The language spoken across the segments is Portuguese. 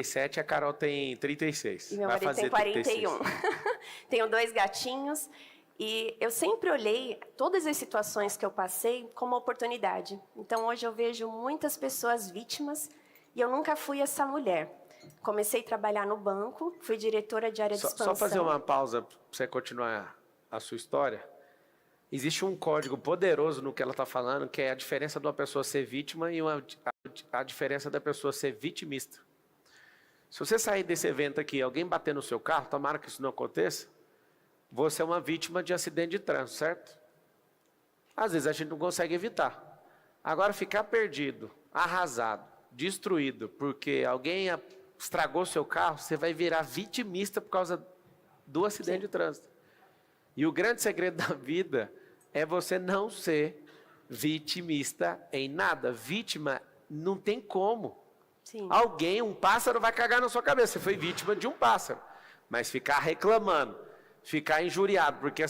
7, a Carol tem 36. E meu Vai marido fazer tem 41. 36. Tenho 2 gatinhos. E eu sempre olhei todas as situações que eu passei como oportunidade. Então, hoje eu vejo muitas pessoas vítimas e eu nunca fui essa mulher. Comecei a trabalhar no banco, fui diretora de área de expansão. Só fazer uma pausa para você continuar a sua história. Existe um código poderoso no que ela está falando, que é a diferença de uma pessoa ser vítima e a diferença da pessoa ser vitimista. Se você sair desse evento aqui e alguém bater no seu carro, tomara que isso não aconteça, você é uma vítima de acidente de trânsito, certo? Às vezes a gente não consegue evitar. Agora, ficar perdido, arrasado, destruído, porque alguém estragou seu carro, você vai virar vitimista por causa do acidente de trânsito. E o grande segredo da vida é você não ser vitimista em nada. Vítima não tem como. Sim. Um pássaro vai cagar na sua cabeça. Você foi vítima de um pássaro. Mas ficar reclamando, ficar injuriado porque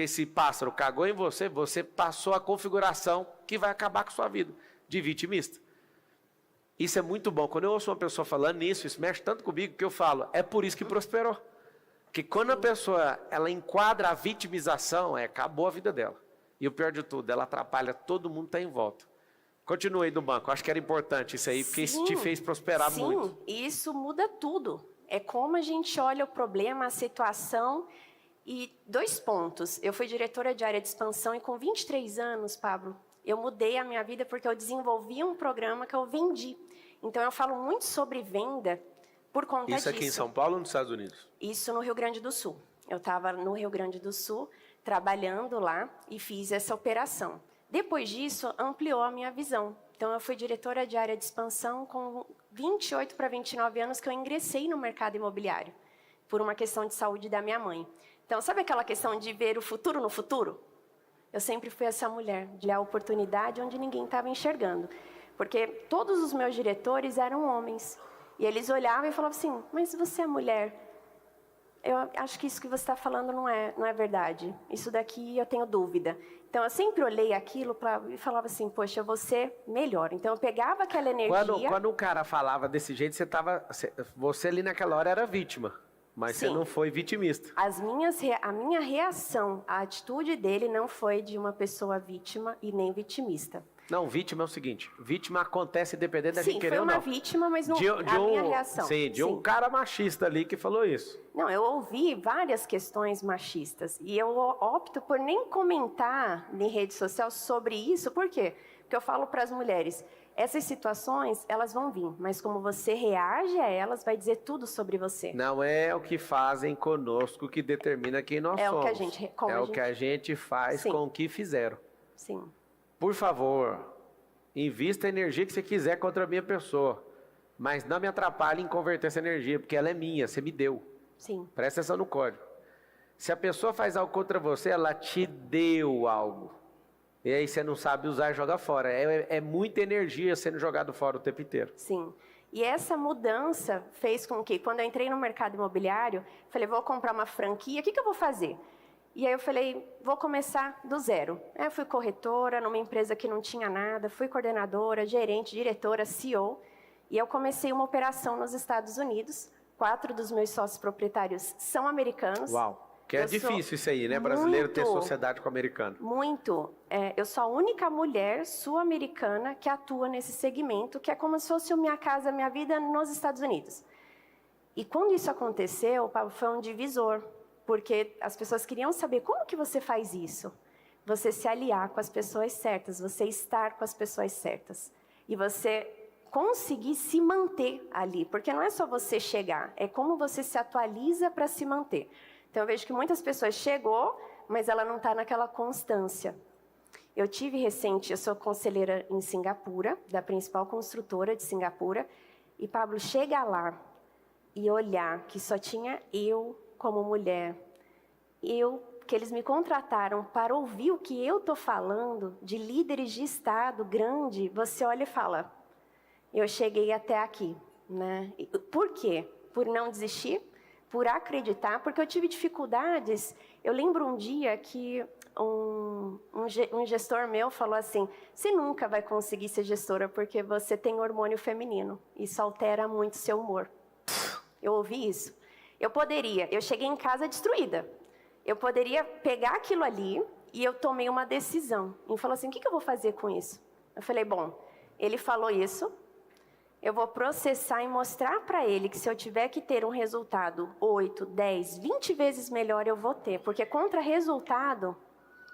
esse pássaro cagou em você, você passou a configuração que vai acabar com a sua vida de vitimista. Isso é muito bom. Quando eu ouço uma pessoa falando isso, isso mexe tanto comigo que eu falo, é por isso que prosperou. Porque quando a pessoa ela enquadra a vitimização, acabou a vida dela. E o pior de tudo, ela atrapalha todo mundo que está em volta. Continue aí do banco. Acho que era importante isso aí, porque isso te fez prosperar muito. Sim, isso muda tudo. É como a gente olha o problema, a situação. E 2 pontos. Eu fui diretora de área de expansão e com 23 anos, Pablo, eu mudei a minha vida porque eu desenvolvi um programa que eu vendi. Então eu falo muito sobre venda por conta disso. Isso aqui em São Paulo ou nos Estados Unidos? Isso no Rio Grande do Sul. Eu estava no Rio Grande do Sul, trabalhando lá e fiz essa operação. Depois disso, ampliou a minha visão. Então, eu fui diretora de área de expansão com 28 para 29 anos que eu ingressei no mercado imobiliário, por uma questão de saúde da minha mãe. Então, sabe aquela questão de ver o futuro no futuro? Eu sempre fui essa mulher, de dar oportunidade onde ninguém estava enxergando. Porque todos os meus diretores eram homens. E eles olhavam e falavam assim, mas você é mulher. Eu acho que isso que você está falando não é verdade. Isso daqui eu tenho dúvida. Então, eu sempre olhei aquilo e falava assim, poxa, eu vou ser melhor. Então, eu pegava aquela energia... Quando o cara falava desse jeito, você ali naquela hora era vítima. Mas Sim. Você não foi vitimista. A minha reação, a atitude dele não foi de uma pessoa vítima e nem vitimista. Não, vítima é o seguinte, vítima acontece dependendo de quem querer ou não. Sim, foi uma vítima, mas não a minha reação. Sim, um cara machista ali que falou isso. Não, eu ouvi várias questões machistas e eu opto por nem comentar em rede social sobre isso. Por quê? Porque eu falo para as mulheres, essas situações, elas vão vir, mas como você reage a elas, vai dizer tudo sobre você. Não é o que fazem conosco que determina quem nós somos. O que a gente faz com o que fizeram. Sim. Por favor, invista a energia que você quiser contra a minha pessoa, mas não me atrapalhe em converter essa energia, porque ela é minha, você me deu. Sim. Presta atenção no código. Se a pessoa faz algo contra você, ela te deu algo. E aí você não sabe usar e joga fora. É muita energia sendo jogado fora o tempo inteiro. Sim. E essa mudança fez com que, quando eu entrei no mercado imobiliário, falei, vou comprar uma franquia, o que eu vou fazer? E aí eu falei, vou começar do zero. Eu fui corretora numa empresa que não tinha nada, fui coordenadora, gerente, diretora, CEO. E eu comecei uma operação nos Estados Unidos. 4 dos meus sócios proprietários são americanos. Uau! Que é difícil isso aí, né? Brasileiro ter sociedade com americano. Muito. Eu sou a única mulher sul-americana que atua nesse segmento, que é como se fosse minha casa, minha vida nos Estados Unidos. E quando isso aconteceu, foi um divisor. Porque as pessoas queriam saber como que você faz isso. Você se aliar com as pessoas certas, você estar com as pessoas certas. E você conseguir se manter ali. Porque não é só você chegar, é como você se atualiza para se manter. Então eu vejo que muitas pessoas chegou, mas ela não está naquela constância. Eu sou conselheira em Singapura, da principal construtora de Singapura. E Pablo, chega lá e olhar que só tinha eu como mulher, que eles me contrataram para ouvir o que eu estou falando, de líderes de Estado grande, você olha e fala, eu cheguei até aqui. Né? Por quê? Por não desistir, por acreditar, porque eu tive dificuldades. Eu lembro um dia que um gestor meu falou assim, você nunca vai conseguir ser gestora porque você tem hormônio feminino. Isso altera muito seu humor. Eu ouvi isso. Eu cheguei em casa destruída. Eu poderia pegar aquilo ali e eu tomei uma decisão. E falou assim, o que eu vou fazer com isso? Eu falei, bom, ele falou isso, eu vou processar e mostrar para ele que se eu tiver que ter um resultado 8, 10, 20 vezes melhor, eu vou ter. Porque contra resultado,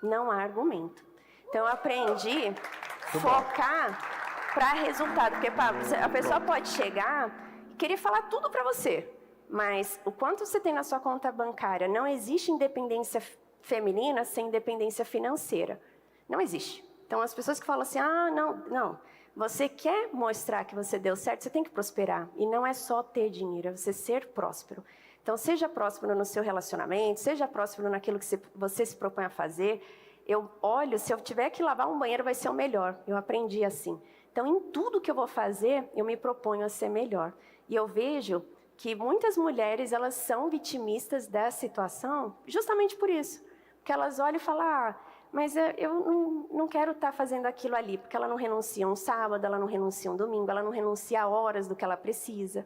não há argumento. Então, eu aprendi a focar para resultado. Porque a pessoa pode chegar e querer falar tudo para você. Mas o quanto você tem na sua conta bancária, não existe independência feminina sem independência financeira. Não existe. Então, as pessoas que falam assim, não. Você quer mostrar que você deu certo, você tem que prosperar. E não é só ter dinheiro, é você ser próspero. Então, seja próspero no seu relacionamento, seja próspero naquilo que você se propõe a fazer. Eu olho, se eu tiver que lavar um banheiro, vai ser o melhor. Eu aprendi assim. Então, em tudo que eu vou fazer, eu me proponho a ser melhor. E eu vejo que muitas mulheres, elas são vitimistas da situação justamente por isso. Porque elas olham e falam, mas eu não quero estar fazendo aquilo ali, porque ela não renuncia um sábado, ela não renuncia um domingo, ela não renuncia horas do que ela precisa.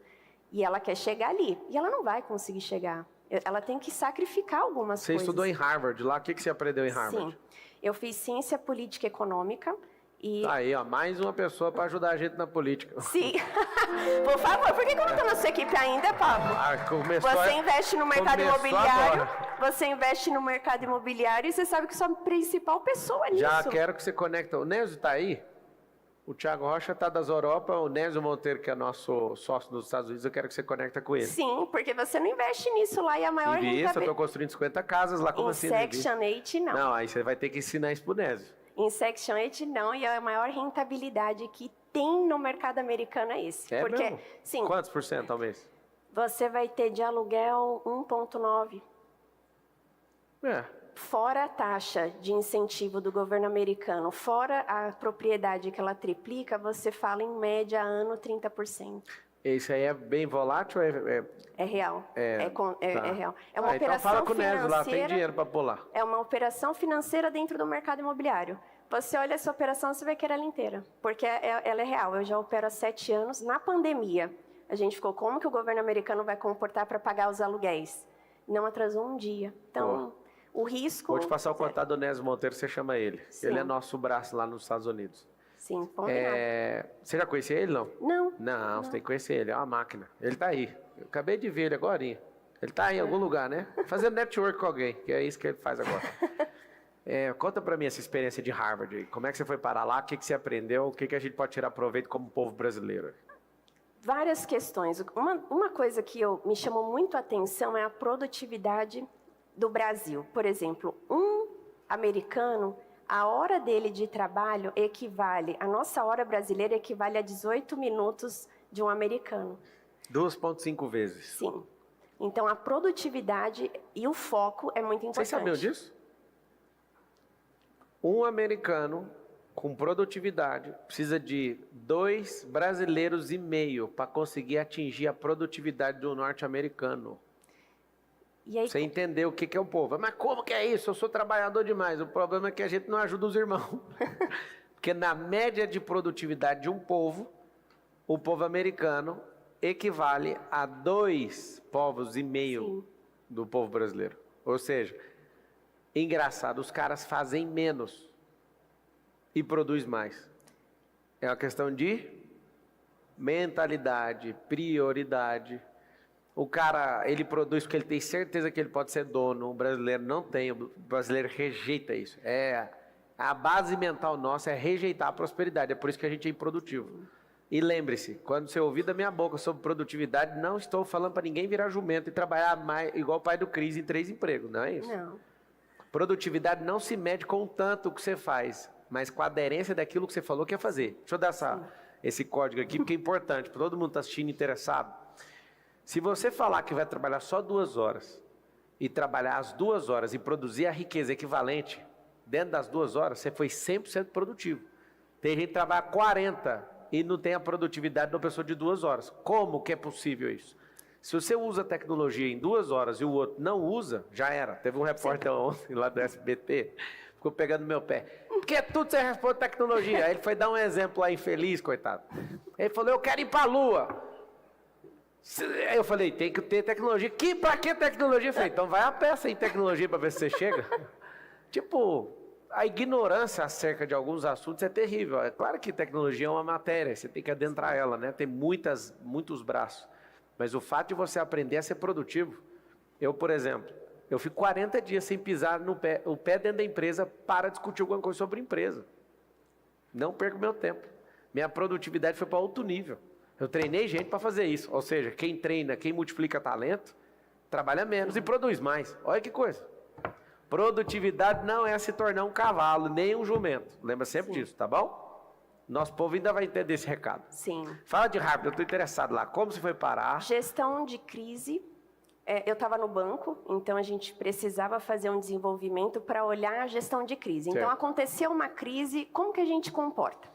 E ela quer chegar ali, e ela não vai conseguir chegar. Ela tem que sacrificar algumas coisas. Você estudou em Harvard lá, o que você aprendeu em Harvard? Sim, eu fiz ciência política e econômica. E... Aí, ó, mais uma pessoa para ajudar a gente na política. Sim. Por favor, por que eu não estou na sua equipe ainda, Pablo? Você investe no mercado imobiliário, você investe no mercado imobiliário e você sabe que sou a principal pessoa nisso. Já quero que você conecte. O Nésio está aí? O Thiago Rocha está das Europa, o Nésio Monteiro, que é nosso sócio dos Estados Unidos, eu quero que você conecte com ele. Sim, porque você não investe nisso lá e a maior rentabilidade... eu estou construindo 50 casas lá, como assim? Em Section 8, não. Não, aí você vai ter que ensinar isso pro Nésio. Em Section 8, não, e a maior rentabilidade que tem no mercado americano é esse. É porque, mesmo? sim, quantos por cento ao mês? Você vai ter de aluguel 1,9. Fora a taxa de incentivo do governo americano, fora a propriedade que ela triplica, você fala em média ano 30%. Isso aí é bem volátil? É real. É real. É uma operação então fala com o financeira. Nésio lá, tem dinheiro para pular. É uma operação financeira dentro do mercado imobiliário. Você olha essa operação, você vai querer ela inteira, porque ela é real. Eu já opero há 7 anos. Na pandemia, a gente ficou, como que o governo americano vai comportar para pagar os aluguéis? Não atrasou um dia. Então, o risco... Vou te passar o contato do Nésio Monteiro, você chama ele. Sim. Ele é nosso braço lá nos Estados Unidos. Sim, combinado. Você já conhecia ele, não? Não. Você tem que conhecer ele, é uma máquina. Ele tá aí. Eu acabei de ver ele agorinha. Ele tá em algum lugar, né? Fazendo network com alguém, que é isso que ele faz agora. Conta pra mim essa experiência de Harvard aí. Como é que você foi parar lá? O que você aprendeu? O que a gente pode tirar proveito como povo brasileiro? Várias questões. Uma coisa que me chamou muito a atenção é a produtividade do Brasil. Por exemplo, um americano... A hora dele de trabalho a nossa hora brasileira equivale a 18 minutos de um americano. 2,5 vezes. Sim. Então, a produtividade e o foco é muito importante. Vocês sabiam disso? Um americano com produtividade precisa de 2,5 brasileiros para conseguir atingir a produtividade do norte-americano. E aí, você entendeu o que é o povo. Mas como que é isso? Eu sou trabalhador demais. O problema é que a gente não ajuda os irmãos. Porque na média de produtividade de um povo, o povo americano equivale a 2,5 povos do povo brasileiro. Ou seja, engraçado, os caras fazem menos e produzem mais. É uma questão de mentalidade, prioridade. O cara, ele produz porque ele tem certeza que ele pode ser dono. O brasileiro não tem, o brasileiro rejeita isso. A base mental nossa é rejeitar a prosperidade, é por isso que a gente é improdutivo. E lembre-se, quando você ouvir da minha boca sobre produtividade, não estou falando para ninguém virar jumento e trabalhar mais, igual o pai do Cris em 3 empregos, não é isso? Não. Produtividade não se mede com o tanto que você faz, mas com a aderência daquilo que você falou que ia fazer. Deixa eu dar esse código aqui, porque é importante, para todo mundo que está assistindo interessado. Se você falar que vai trabalhar só 2 horas e trabalhar as 2 horas e produzir a riqueza equivalente dentro das 2 horas, você foi 100% produtivo. Tem gente que trabalha 40 e não tem a produtividade de uma pessoa de 2 horas. Como que é possível isso? Se você usa tecnologia em 2 horas e o outro não usa, já era. Teve um repórter ontem lá do SBT, ficou pegando meu pé. Porque tudo você responde tecnologia. Aí ele foi dar um exemplo lá infeliz, coitado. Ele falou, eu quero ir para a Lua. Aí eu falei, tem que ter tecnologia. Pra que tecnologia? Eu falei, então vai a pé sem tecnologia para ver se você chega. Tipo, a ignorância acerca de alguns assuntos é terrível. É claro que tecnologia é uma matéria, você tem que adentrar ela, né? Tem muitos braços. Mas o fato de você aprender a ser produtivo, eu, por exemplo, eu fico 40 dias sem pisar o pé dentro da empresa para discutir alguma coisa sobre empresa. Não perco meu tempo. Minha produtividade foi para outro nível. Eu treinei gente para fazer isso. Ou seja, quem treina, quem multiplica talento, trabalha menos e produz mais. Olha que coisa. Produtividade não é se tornar um cavalo, nem um jumento. Lembra sempre disso, tá bom? Nosso povo ainda vai entender esse recado. Sim. Fala de rápido, eu estou interessado lá. Como você foi parar? Gestão de crise. Eu estava no banco, então a gente precisava fazer um desenvolvimento para olhar a gestão de crise. Então, aconteceu uma crise, como que a gente comporta?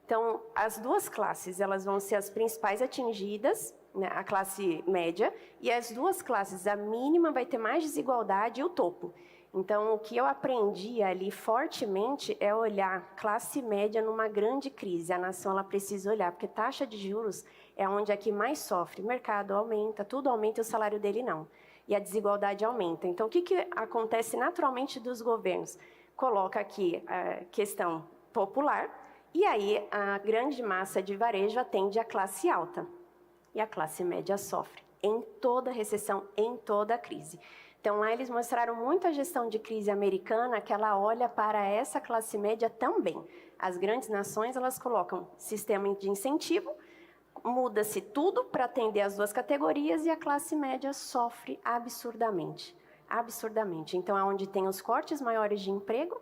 Então, as 2 classes, elas vão ser as principais atingidas, né, a classe média, e as 2 classes, a mínima vai ter mais desigualdade e o topo. Então, o que eu aprendi ali fortemente é olhar classe média numa grande crise. A nação ela precisa olhar, porque taxa de juros é onde é que mais sofre. O mercado aumenta, tudo aumenta e o salário dele não. E a desigualdade aumenta. Então, o que acontece naturalmente dos governos? Coloca aqui a questão popular, e aí a grande massa de varejo atende a classe alta. E a classe média sofre em toda recessão, em toda crise. Então, lá eles mostraram muito a gestão de crise americana, que ela olha para essa classe média também. As grandes nações, elas colocam sistema de incentivo, muda-se tudo para atender as 2 categorias e a classe média sofre absurdamente. Absurdamente. Então, é onde tem os cortes maiores de emprego,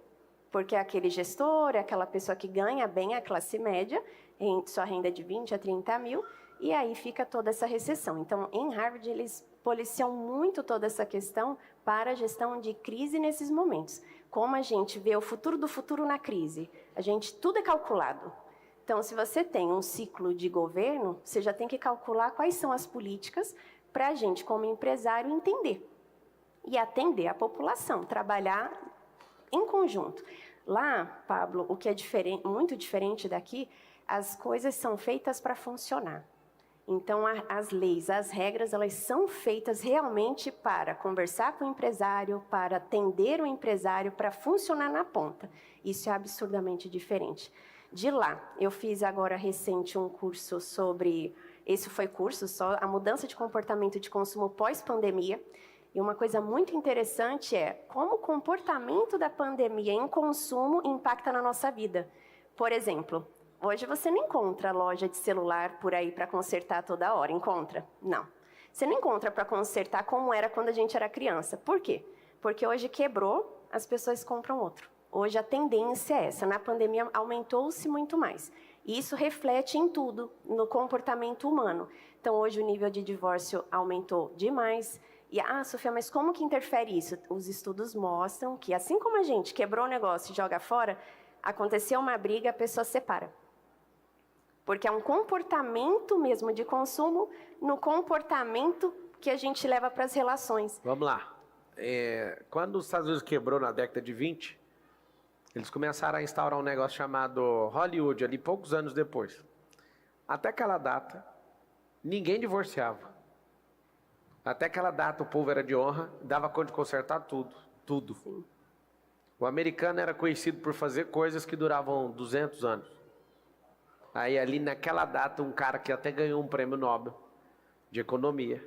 porque aquele gestor, aquela pessoa que ganha bem a classe média, em sua renda de 20 a 30 mil, e aí fica toda essa recessão. Então, em Harvard, eles policiam muito toda essa questão para a gestão de crise nesses momentos. Como a gente vê o futuro do futuro na crise, tudo é calculado. Então, se você tem um ciclo de governo, você já tem que calcular quais são as políticas para a gente, como empresário, entender e atender a população, trabalhar em conjunto. Lá, Pablo, o que é muito diferente daqui, as coisas são feitas para funcionar. Então, as leis, as regras, elas são feitas realmente para conversar com o empresário, para atender o empresário, para funcionar na ponta. Isso é absurdamente diferente. De lá, eu fiz agora recente um curso sobre, esse foi curso só, a mudança de comportamento de consumo pós-pandemia. E uma coisa muito interessante é como o comportamento da pandemia em consumo impacta na nossa vida. Por exemplo, hoje você não encontra loja de celular por aí para consertar toda hora, encontra? Não. Você não encontra para consertar como era quando a gente era criança. Por quê? Porque hoje quebrou, as pessoas compram outro. Hoje a tendência é essa. Na pandemia aumentou-se muito mais. E isso reflete em tudo, no comportamento humano. Então hoje o nível de divórcio aumentou demais. E, Sofia, mas como que interfere isso? Os estudos mostram que assim como a gente quebrou o negócio e joga fora, aconteceu uma briga, a pessoa separa. Porque é um comportamento mesmo de consumo no comportamento que a gente leva para as relações. Vamos lá. Quando os Estados Unidos quebrou na década de 20, eles começaram a instaurar um negócio chamado Hollywood, ali poucos anos depois. Até aquela data, ninguém divorciava. Até aquela data, o povo era de honra, dava conta de consertar tudo. Sim. O americano era conhecido por fazer coisas que duravam 200 anos. Aí ali naquela data, um cara que até ganhou um prêmio Nobel de economia,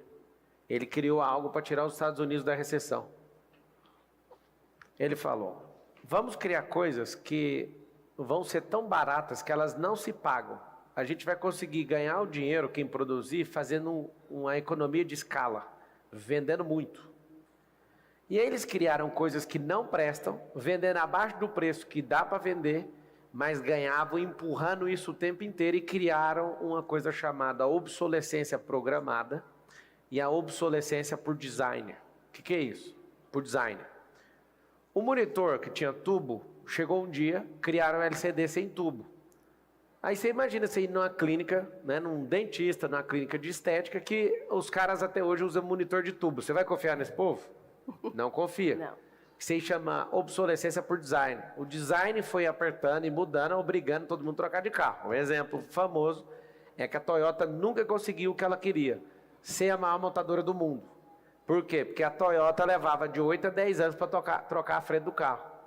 ele criou algo para tirar os Estados Unidos da recessão. Ele falou, vamos criar coisas que vão ser tão baratas que elas não se pagam. A gente vai conseguir ganhar o dinheiro, quem produzir, fazendo uma economia de escala, vendendo muito. E aí eles criaram coisas que não prestam, vendendo abaixo do preço que dá para vender, mas ganhavam empurrando isso o tempo inteiro e criaram uma coisa chamada obsolescência programada e a obsolescência por design. O que é isso? Por design. O monitor que tinha tubo, chegou um dia, criaram LCD sem tubo. Aí você imagina você ir numa clínica, né, num dentista, numa clínica de estética, que os caras até hoje usam monitor de tubo. Você vai confiar nesse povo? Não confia. Não. Isso chama obsolescência por design. O design foi apertando e mudando, obrigando todo mundo a trocar de carro. Um exemplo famoso é que a Toyota nunca conseguiu o que ela queria, ser a maior montadora do mundo. Por quê? Porque a Toyota levava de 8 a 10 anos para trocar a frente do carro.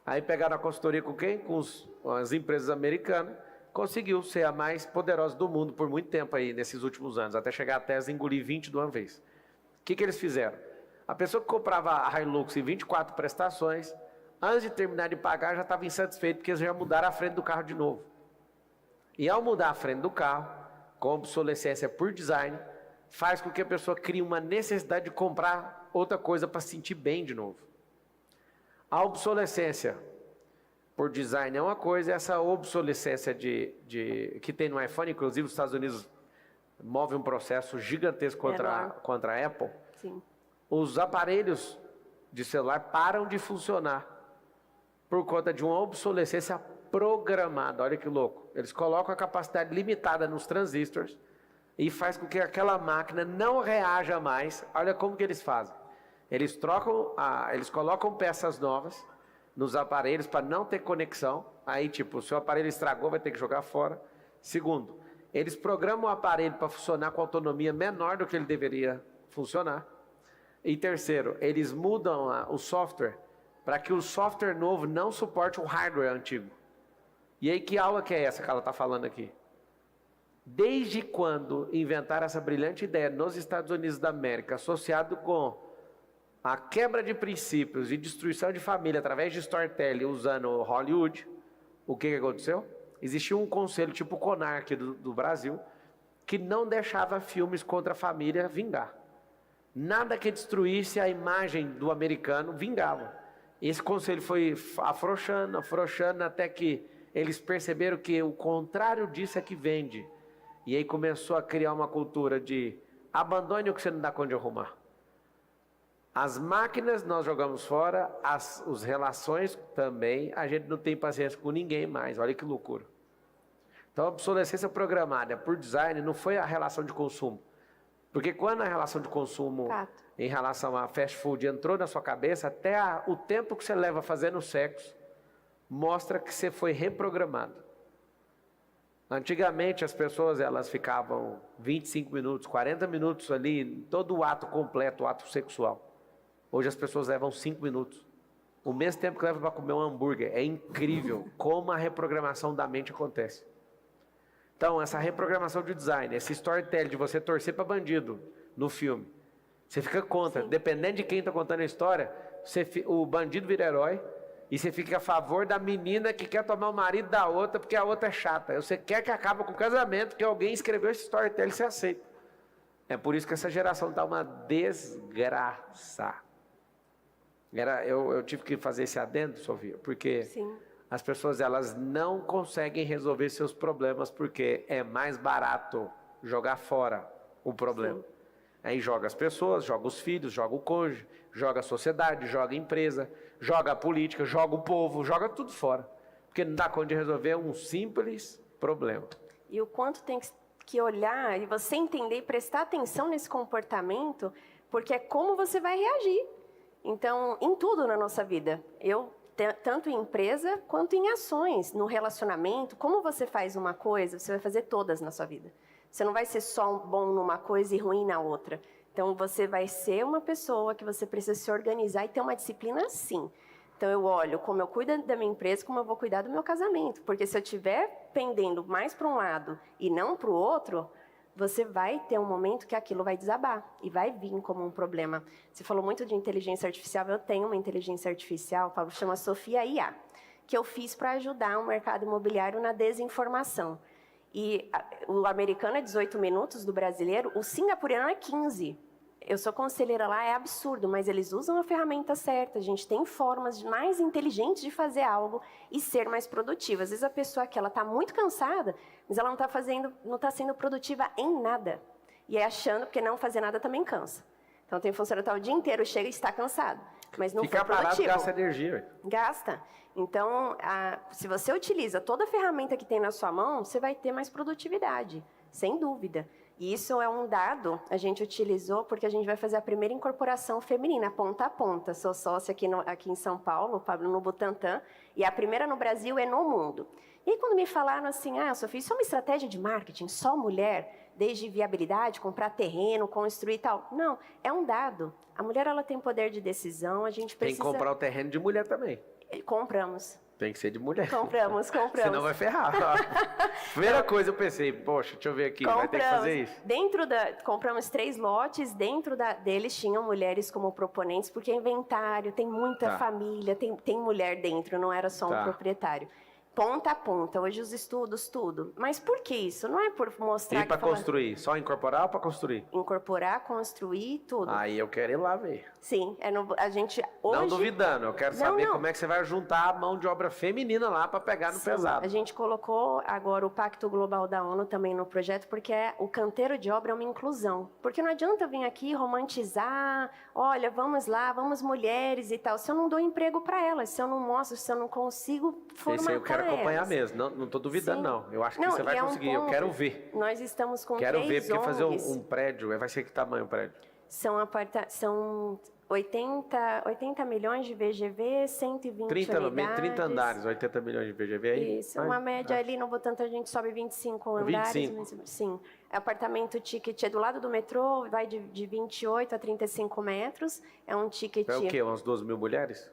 Aí pegaram a consultoria com quem? Com as empresas americanas. Conseguiu ser a mais poderosa do mundo por muito tempo aí, nesses últimos anos, até chegar a Tesla e engolir 20 de uma vez. O que eles fizeram? A pessoa que comprava a Hilux em 24 prestações, antes de terminar de pagar, já estava insatisfeito, porque eles já mudaram a frente do carro de novo. E ao mudar a frente do carro, com obsolescência por design, faz com que a pessoa crie uma necessidade de comprar outra coisa para se sentir bem de novo. A obsolescência por design é uma coisa, essa obsolescência que tem no iPhone, inclusive os Estados Unidos movem um processo gigantesco contra a Apple. Sim. Os aparelhos de celular param de funcionar por conta de uma obsolescência programada. Olha que louco. Eles colocam a capacidade limitada nos transistores e faz com que aquela máquina não reaja mais. Olha como que eles fazem. Eles colocam peças novas nos aparelhos para não ter conexão. Aí, tipo, o seu aparelho estragou, vai ter que jogar fora. Segundo, eles programam o aparelho para funcionar com autonomia menor do que ele deveria funcionar. E terceiro, eles mudam o software para que o software novo não suporte o hardware antigo. E aí, que aula que é essa que ela está falando aqui? Desde quando inventaram essa brilhante ideia nos Estados Unidos da América, associado com a quebra de princípios e destruição de família através de storytelling usando Hollywood, o que aconteceu? Existia um conselho tipo o CONAR aqui do Brasil, que não deixava filmes contra a família vingar. Nada que destruísse a imagem do americano vingava. Esse conselho foi afrouxando, até que eles perceberam que o contrário disso é que vende. E aí começou a criar uma cultura de abandone o que você não dá conta de arrumar. As máquinas nós jogamos fora, as relações também, a gente não tem paciência com ninguém mais, olha que loucura. Então a obsolescência programada por design não foi a relação de consumo. Porque quando a relação de consumo em relação a fast food entrou na sua cabeça, até o tempo que você leva fazendo sexo, mostra que você foi reprogramado. Antigamente as pessoas elas ficavam 25 minutos, 40 minutos ali, todo o ato completo, o ato sexual. Hoje as pessoas levam 5 minutos. O mesmo tempo que leva para comer um hambúrguer. É incrível como a reprogramação da mente acontece. Então, essa reprogramação de design, esse storytelling de você torcer para bandido no filme. Você fica contra. Sim. Dependendo de quem está contando a história, o bandido vira herói e você fica a favor da menina que quer tomar o marido da outra porque a outra é chata. Você quer que acabe com o casamento porque alguém escreveu esse storytelling e você aceita. É por isso que essa geração está uma desgraça. Eu tive que fazer esse adendo, Sofia, porque sim, as pessoas elas não conseguem resolver seus problemas porque é mais barato jogar fora o problema. Sim. Aí joga as pessoas, joga os filhos, joga o cônjuge, joga a sociedade, joga a empresa, joga a política, joga o povo, joga tudo fora. Porque não dá conta de resolver um simples problema. E o quanto tem que olhar e você entender e prestar atenção nesse comportamento, porque é como você vai reagir. Então, em tudo na nossa vida, tanto em empresa quanto em ações, no relacionamento, como você faz uma coisa, você vai fazer todas na sua vida. Você não vai ser só bom numa coisa e ruim na outra. Então, você vai ser uma pessoa que você precisa se organizar e ter uma disciplina sim. Então, eu olho como eu cuido da minha empresa, como eu vou cuidar do meu casamento. Porque se eu estiver pendendo mais para um lado e não para o outro, você vai ter um momento que aquilo vai desabar e vai vir como um problema. Você falou muito de inteligência artificial. Eu tenho uma inteligência artificial, Paulo, chama Sofia IA, que eu fiz para ajudar o mercado imobiliário na desinformação. E o americano é 18 minutos do brasileiro, o singapuriano é 15. Eu sou conselheira lá, é absurdo, mas eles usam a ferramenta certa. A gente tem formas mais inteligentes de fazer algo e ser mais produtiva. Às vezes a pessoa que ela está muito cansada, mas ela não está sendo produtiva em nada. E é achando que não fazer nada também cansa. Então tem funcionário que está o dia inteiro, chega e está cansado. mas não Ficar foi parado produtivo. gasta energia. Ué. Gasta. Então, se você utiliza toda a ferramenta que tem na sua mão, você vai ter mais produtividade, sem dúvida. E isso é um dado, a gente utilizou porque a gente vai fazer a primeira incorporação feminina, ponta a ponta. Sou sócia aqui em São Paulo, Pablo, no Butantã, e a primeira no Brasil é no mundo. E aí, quando me falaram assim, Sofia, isso é uma estratégia de marketing, só mulher, desde viabilidade, comprar terreno, construir e tal. Não, é um dado. A mulher, ela tem poder de decisão, a gente precisa... Tem que comprar o terreno de mulher também. Compramos. Tem que ser de mulher. Compramos. Senão vai ferrar. Primeira coisa eu pensei, poxa, deixa eu ver aqui, vai ter que fazer isso. Compramos 3 lotes, dentro deles tinham mulheres como proponentes, porque é inventário, tem muita família, tem mulher dentro, não era só um proprietário. Ponta a ponta, hoje os estudos, tudo. Mas por que isso? Não é por mostrar... E para construir? Só incorporar ou para construir? Incorporar, construir, tudo. Aí eu quero ir lá ver. Sim, a gente hoje... Não duvidando, eu quero saber como é que você vai juntar a mão de obra feminina lá para pegar no pesado. A gente colocou agora o Pacto Global da ONU também no projeto, porque o canteiro de obra é uma inclusão. Porque não adianta eu vir aqui romantizar, olha, vamos lá, vamos mulheres e tal, se eu não dou emprego para elas, se eu não mostro, se eu não consigo formatar eu quero acompanhar elas. mesmo, não estou duvidando. Sim. Não. Eu acho que você vai conseguir, eu quero ver. Nós estamos com quero 3 ver, porque ONGs. fazer um prédio, vai ser que tamanho o prédio? São 80 milhões de VGV, 120 unidades. 30 andares, 80 milhões de VGV aí? Isso, uma média ali no Butantã a gente sobe 25 andares. 25? Sim. Apartamento ticket é do lado do metrô, vai de 28 a 35 metros. É um ticket... É o quê? Umas 12 mil mulheres?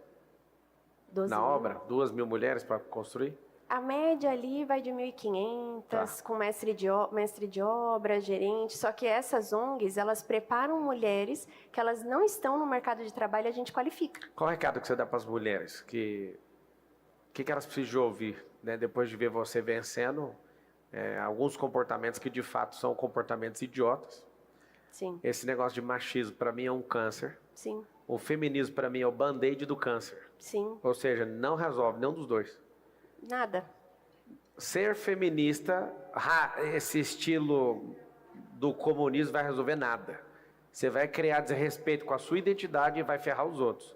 12 Na mil. obra? 2 mil mulheres para construir? A média ali vai de 1.500, com mestre de obra, gerente. Só que essas ONGs, elas preparam mulheres que elas não estão no mercado de trabalho e a gente qualifica. Qual o recado que você dá para as mulheres? Que elas precisam ouvir, né? Depois de ver você vencendo alguns comportamentos que de fato são comportamentos idiotas. Sim. Esse negócio de machismo para mim é um câncer. Sim. O feminismo para mim é o band-aid do câncer. Sim. Ou seja, não resolve nenhum dos dois. Nada. Ser feminista, esse estilo do comunismo vai resolver nada. Você vai criar desrespeito com a sua identidade e vai ferrar os outros.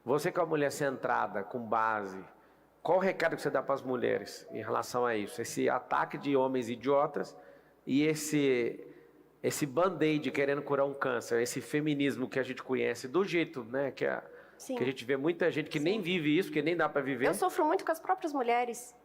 Você que é uma mulher centrada, com base, qual o recado que você dá para as mulheres em relação a isso? Esse ataque de homens idiotas e esse band-aid querendo curar um câncer, esse feminismo que a gente conhece do jeito, né, que a gente vê muita gente que nem vive isso, que nem dá para viver. Eu sofro muito com as próprias mulheres.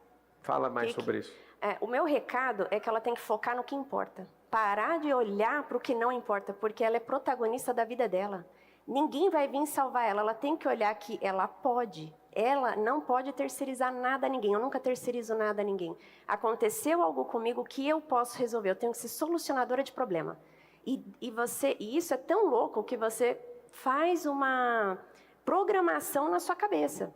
Fala mais sobre isso. O meu recado é que ela tem que focar no que importa. Parar de olhar para o que não importa, porque ela é protagonista da vida dela. Ninguém vai vir salvar ela, ela tem que olhar que ela pode. Ela não pode terceirizar nada a ninguém, eu nunca terceirizo nada a ninguém. Aconteceu algo comigo que eu posso resolver, eu tenho que ser solucionadora de problema. E isso é tão louco que você faz uma programação na sua cabeça.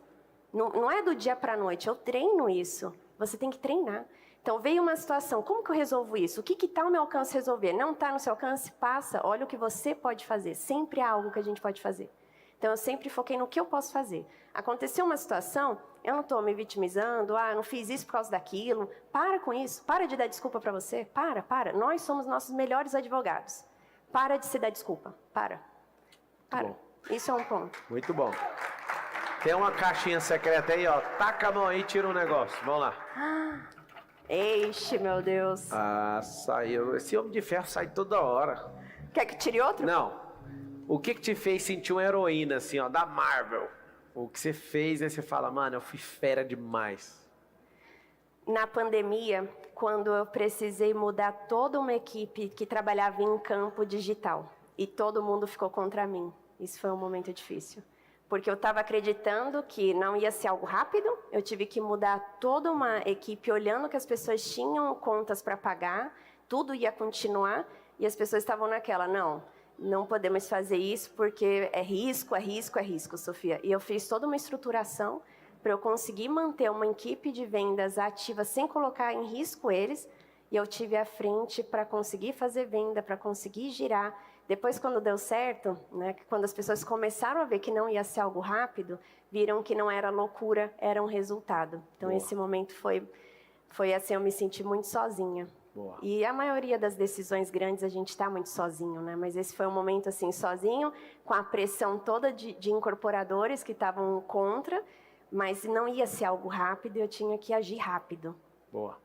Não é do dia para a noite, eu treino isso. Você tem que treinar. Então, veio uma situação, como que eu resolvo isso? O que está ao meu alcance resolver? Não está no seu alcance? Passa, olha o que você pode fazer. Sempre há algo que a gente pode fazer. Então, eu sempre foquei no que eu posso fazer. Aconteceu uma situação, eu não estou me vitimizando, eu não fiz isso por causa daquilo. Para com isso, para de dar desculpa para você. Para. Nós somos nossos melhores advogados. Para de se dar desculpa. Para. Bom. Isso é um ponto. Muito bom. Tem uma caixinha secreta aí, ó. Taca a mão aí e tira um negócio. Vamos lá. Eixe, meu Deus. Saiu. Esse Homem de Ferro sai toda hora. Quer que tire outro? Não. O que te fez sentir uma heroína, assim, ó, da Marvel? O que você fez, aí você fala, mano, eu fui fera demais. Na pandemia, quando eu precisei mudar toda uma equipe que trabalhava em campo digital. E todo mundo ficou contra mim. Isso foi um momento difícil. Porque eu estava acreditando que não ia ser algo rápido, eu tive que mudar toda uma equipe olhando que as pessoas tinham contas para pagar, tudo ia continuar, e as pessoas estavam naquela, não podemos fazer isso porque é risco, Sofia. E eu fiz toda uma estruturação para eu conseguir manter uma equipe de vendas ativa sem colocar em risco eles, e eu tive à frente para conseguir fazer venda, para conseguir girar. Depois, quando deu certo, né, quando as pessoas começaram a ver que não ia ser algo rápido, viram que não era loucura, era um resultado. Então, esse momento foi assim, eu me senti muito sozinha. Boa. E a maioria das decisões grandes a gente está muito sozinho, né? Mas esse foi um momento assim, sozinho, com a pressão toda de incorporadores que estavam contra, mas não ia ser algo rápido, eu tinha que agir rápido. Boa.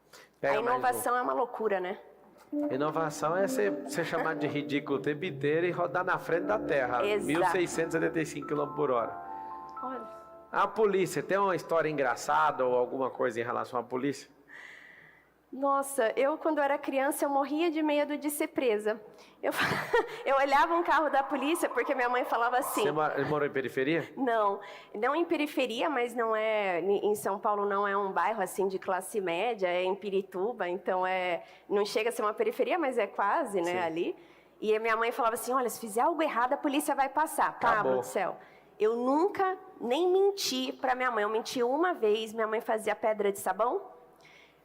A inovação é uma loucura, né? Inovação é ser chamado de ridículo o tempo inteiro e rodar na frente da Terra. Exato. 1.675 km/h. Olha. A polícia, tem uma história engraçada ou alguma coisa em relação à polícia? Nossa, quando eu era criança, eu morria de medo de ser presa. Eu olhava um carro da polícia, porque minha mãe falava assim... Você morou em periferia? Não em periferia, mas não é... Em São Paulo não é um bairro assim de classe média, é em Pirituba, então não chega a ser uma periferia, mas é quase, né, ali. E a minha mãe falava assim, olha, se fizer algo errado, a polícia vai passar. Pablo do céu. Eu nunca nem menti para minha mãe. Eu menti uma vez, minha mãe fazia pedra de sabão.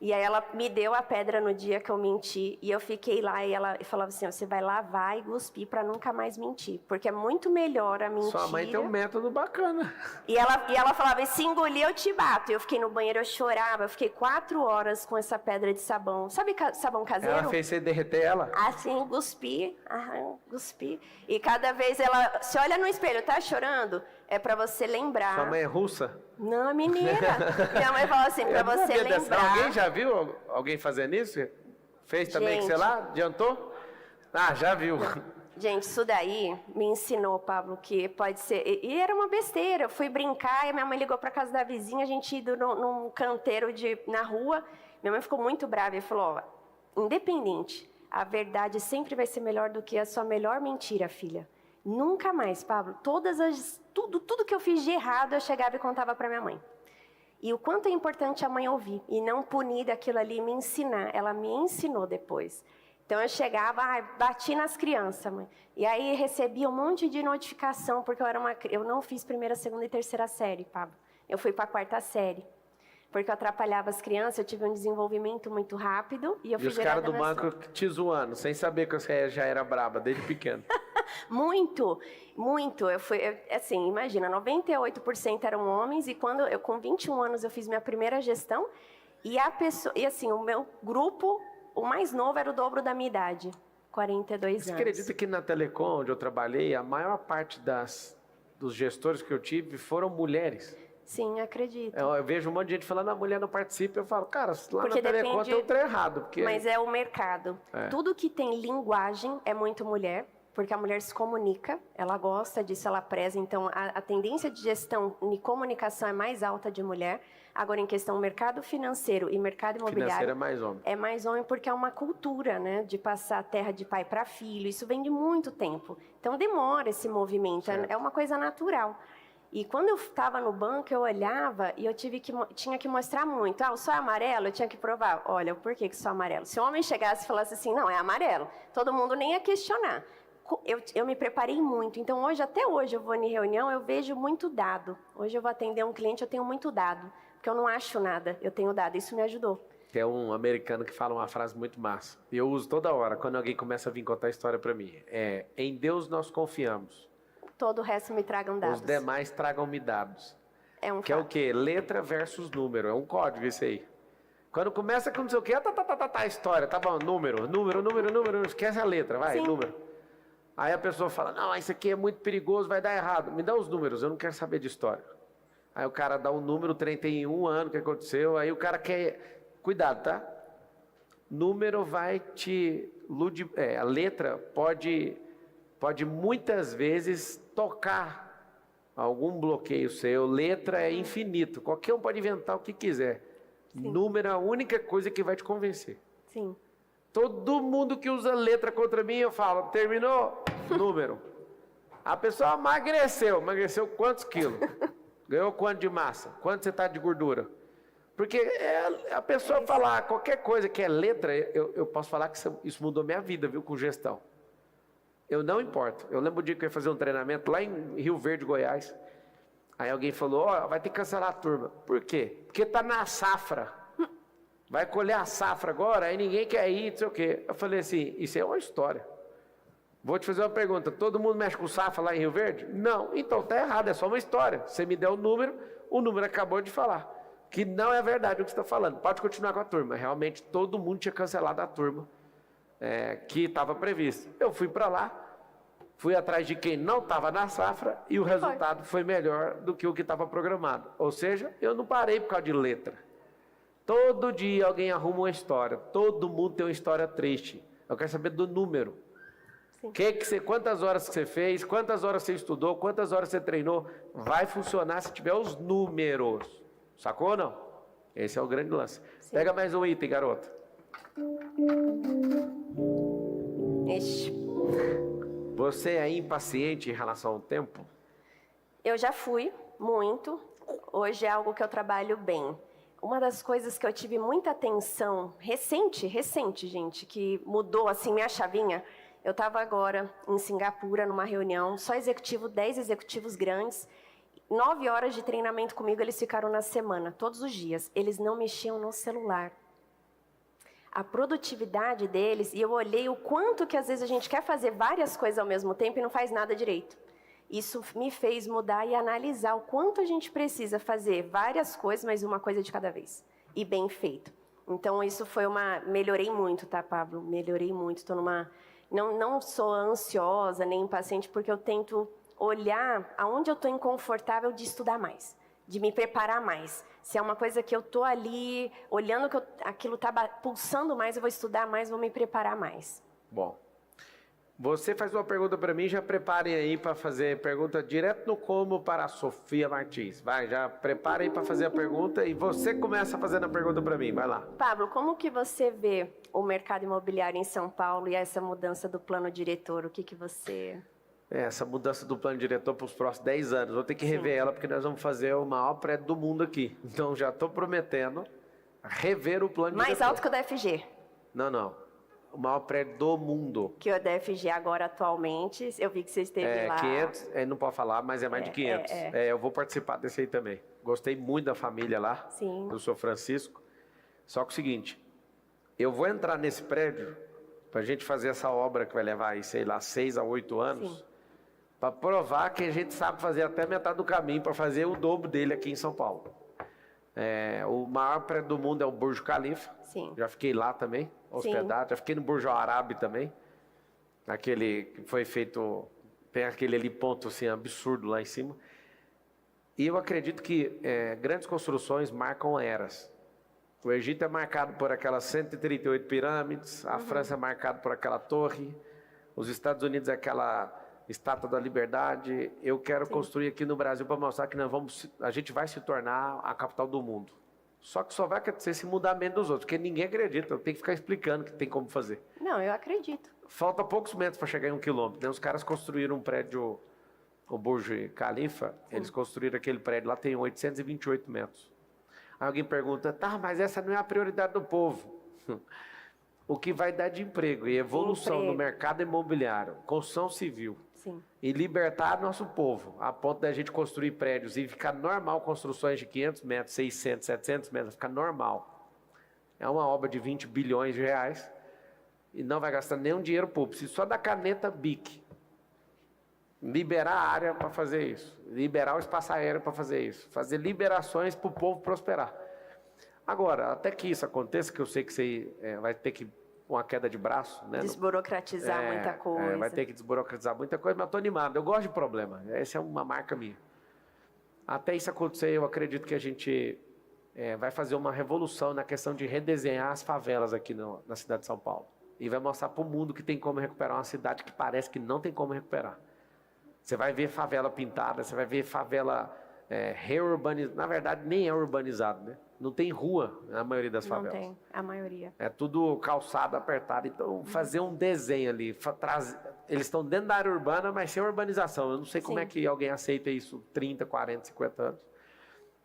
E aí ela me deu a pedra no dia que eu menti, e eu fiquei lá, e ela falava assim, você vai lavar e cuspir para nunca mais mentir, porque é muito melhor a mentira... Sua mãe tem um método bacana. E ela falava, e se engolir eu te bato. Eu fiquei no banheiro, eu chorava, eu fiquei 4 horas com essa pedra de sabão. Sabe sabão caseiro? Ela fez você derreter ela? Assim, cuspi. E cada vez ela, se olha no espelho, tá chorando? É para você lembrar. Sua mãe é russa? Não, é mineira. Minha mãe falou assim, para você lembrar. Alguém já viu alguém fazendo isso? Fez também, sei lá? Adiantou? Ah, já viu. Gente, isso daí me ensinou, Pablo, que pode ser... E era uma besteira. Eu fui brincar e minha mãe ligou para casa da vizinha, a gente ia num canteiro na rua. Minha mãe ficou muito brava e falou, independente, a verdade sempre vai ser melhor do que a sua melhor mentira, filha. Nunca mais, Pablo. Tudo que eu fiz de errado, eu chegava e contava para minha mãe. E o quanto é importante a mãe ouvir e não punir daquilo ali e me ensinar. Ela me ensinou depois. Então eu chegava, bati nas crianças, mãe. E aí recebia um monte de notificação, porque eu não fiz primeira, segunda e terceira série, Pablo. Eu fui para a 4ª série. Porque eu atrapalhava as crianças, eu tive um desenvolvimento muito rápido e eu fui os caras do banco te zoando, sem saber que você já era braba desde pequeno. Muito. Assim, imagina, 98% eram homens e quando eu com 21 anos eu fiz minha primeira gestão e assim, o meu grupo, o mais novo era o dobro da minha idade, 42 anos. Você acredita que na Telecom, onde eu trabalhei, a maior parte dos gestores que eu tive foram mulheres? Sim, acredito. Eu vejo um monte de gente falando, a mulher não participa, eu falo, cara, lá na Telecom tem um trem errado. Porque... Mas é o mercado. Tudo que tem linguagem é muito mulher. Porque a mulher se comunica, ela gosta disso, ela preza. Então, a tendência de gestão e comunicação é mais alta de mulher. Agora, em questão mercado financeiro e mercado imobiliário... Financeiro é mais homem. É mais homem porque é uma cultura, né? De passar a terra de pai para filho. Isso vem de muito tempo. Então, demora esse movimento. É uma coisa natural. E quando eu estava no banco, eu olhava e eu tinha que mostrar muito. O sol é amarelo, eu tinha que provar. Olha, por que o sol é amarelo? Se o homem chegasse e falasse assim, não, é amarelo. Todo mundo nem ia questionar. Eu me preparei muito, então até hoje eu vou em reunião, eu vejo muito dado. Hoje eu vou atender um cliente, eu tenho muito dado, porque eu não acho nada, eu tenho dado, isso me ajudou. Tem um americano que fala uma frase muito massa, e eu uso toda hora, quando alguém começa a vir contar a história para mim, em Deus nós confiamos. Todo o resto me tragam dados. Os demais tragam-me dados. É um que fato. É o quê? Letra versus número, é um código isso aí. Quando começa com não sei o quê, a história, tá bom, número, esquece a letra, vai, sim. Número. Aí a pessoa fala, não, isso aqui é muito perigoso, vai dar errado. Me dá os números, eu não quero saber de história. Aí o cara dá um número, 31 anos, o que aconteceu? Aí o cara quer... Cuidado, tá? Número vai te... a letra pode muitas vezes tocar algum bloqueio seu. Letra é infinito, qualquer um pode inventar o que quiser. Sim. Número é a única coisa que vai te convencer. Sim. Todo mundo que usa letra contra mim, eu falo, terminou? Número. A pessoa emagreceu quantos quilos? Ganhou quanto de massa? Quanto você está de gordura? Porque a pessoa falar qualquer coisa que é letra, eu posso falar que isso mudou minha vida, viu, com gestão. Eu não importo. Eu lembro o dia que eu ia fazer um treinamento lá em Rio Verde, Goiás. Aí alguém falou, vai ter que cancelar a turma. Por quê? Porque está na safra. Vai colher a safra agora, aí ninguém quer ir, não sei o quê. Eu falei assim, isso é uma história. Vou te fazer uma pergunta, todo mundo mexe com safra lá em Rio Verde? Não, então tá errado, é só uma história. Você me deu o número acabou de falar. que não é verdade o que você está falando. Pode continuar com a turma. Realmente todo mundo tinha cancelado a turma que estava prevista. Eu fui para lá, fui atrás de quem não estava na safra e o resultado foi melhor do que o que estava programado. Ou seja, eu não parei por causa de letra. Todo dia alguém arruma uma história. Todo mundo tem uma história triste. Eu quero saber do número. Quantas horas você fez, quantas horas você estudou, quantas horas você treinou. Vai funcionar se tiver os números. Sacou ou não? Esse é o grande lance. Sim. Pega mais um item, garota. Você é impaciente em relação ao tempo? Eu já fui, muito. Hoje é algo que eu trabalho bem. Uma das coisas que eu tive muita atenção, recente, gente, que mudou assim minha chavinha. Eu estava agora em Singapura, numa reunião, só 10 executivos grandes, 9 horas de treinamento comigo, eles ficaram na semana, todos os dias. Eles não mexiam no celular. A produtividade deles, e eu olhei o quanto que às vezes a gente quer fazer várias coisas ao mesmo tempo e não faz nada direito. Isso me fez mudar e analisar o quanto a gente precisa fazer várias coisas, mas uma coisa de cada vez. E bem feito. Então isso foi melhorei muito, tá, Pablo? Melhorei muito, estou numa... Não sou ansiosa nem impaciente, porque eu tento olhar aonde eu estou inconfortável de estudar mais, de me preparar mais. Se é uma coisa que eu estou ali, olhando que aquilo está pulsando mais, eu vou estudar mais, vou me preparar mais. Bom, você faz uma pergunta para mim, já preparem aí para fazer pergunta direto no como para a Sofia Martins. Vai, já preparem para fazer a pergunta e você começa fazendo a pergunta para mim, vai lá. Pablo, como que você vê o mercado imobiliário em São Paulo e essa mudança do plano diretor? O que você... Essa mudança do plano diretor para os próximos 10 anos. Vou ter que rever ela, porque nós vamos fazer o maior prédio do mundo aqui. Então, já estou prometendo rever o plano diretor. Mais alto que o DFG? Não. O maior prédio do mundo. Que o DFG agora, atualmente, eu vi que você esteve lá. 500, não pode falar, mas é mais de 500. Eu vou participar desse aí também. Gostei muito da família lá. Sim. Do São Francisco. Só que o seguinte, eu vou entrar nesse prédio para a gente fazer essa obra que vai levar aí, sei lá, 6 a 8 anos. Sim. Para provar que a gente sabe fazer até metade do caminho para fazer o dobro dele aqui em São Paulo. O maior prédio do mundo é o Burj Khalifa. Sim. Já fiquei lá também, hospedado. Sim. Já fiquei no Burj Al Arab também. Aquele que foi feito, tem aquele ali ponto assim absurdo lá em cima. E eu acredito que grandes construções marcam eras. O Egito é marcado por aquelas 138 pirâmides, a França é marcado por aquela torre, os Estados Unidos é aquela Estátua da Liberdade. Eu quero construir aqui no Brasil para mostrar que a gente vai se tornar a capital do mundo. Só que só vai acontecer esse mudamento dos outros, porque ninguém acredita, eu tenho que ficar explicando que tem como fazer. Não, eu acredito. Falta poucos metros para chegar em 1 quilômetro. Né? Os caras construíram um prédio, o Burj Khalifa, eles construíram aquele prédio lá, tem 828 metros. Aí alguém pergunta, tá, mas essa não é a prioridade do povo. O que vai dar de emprego e evolução no mercado imobiliário, construção civil. Sim. E libertar nosso povo, a ponto da gente construir prédios e ficar normal construções de 500 metros, 600, 700 metros, ficar normal. É uma obra de 20 bilhões de reais e não vai gastar nenhum dinheiro público, precisa só da caneta BIC. Liberar a área para fazer isso, liberar o espaço aéreo para fazer isso, fazer liberações para o povo prosperar. Agora, até que isso aconteça, que eu sei que você vai ter que uma queda de braço, né? Desburocratizar muita coisa. Vai ter que desburocratizar muita coisa, mas eu estou animado. Eu gosto de problema. Essa é uma marca minha. Até isso acontecer, eu acredito que a gente vai fazer uma revolução na questão de redesenhar as favelas aqui na cidade de São Paulo. E vai mostrar para o mundo que tem como recuperar uma cidade que parece que não tem como recuperar. Você vai ver favela pintada, você vai ver favela reurbanizada. Na verdade, nem é urbanizado, né? Não tem rua na maioria das favelas. Não tem, a maioria. É tudo calçado, apertado. Então, fazer um desenho ali. Eles estão dentro da área urbana, mas sem urbanização. Eu não sei como é que alguém aceita isso 30, 40, 50 anos.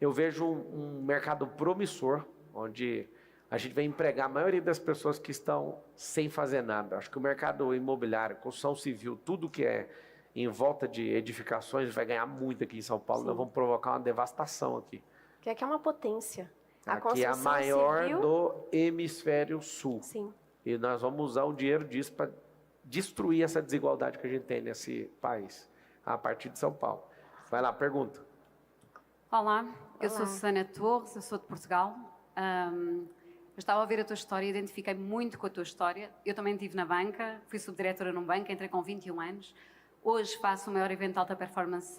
Eu vejo um mercado promissor, onde a gente vai empregar a maioria das pessoas que estão sem fazer nada. Acho que o mercado imobiliário, construção civil, tudo que é em volta de edificações vai ganhar muito aqui em São Paulo. Nós vamos provocar uma devastação aqui. Que aqui é uma potência. Aqui é a maior do hemisfério sul. Sim. E nós vamos usar o dinheiro disso para destruir essa desigualdade que a gente tem nesse país, a partir de São Paulo. Vai lá, pergunta. Olá, eu Olá. sou Susana Torres, eu sou de Portugal. Eu estava a ouvir a tua história, identifiquei-me muito com a tua história. Eu também estive na banca, fui subdiretora num banco, entrei com 21 anos. Hoje faço o maior evento de alta performance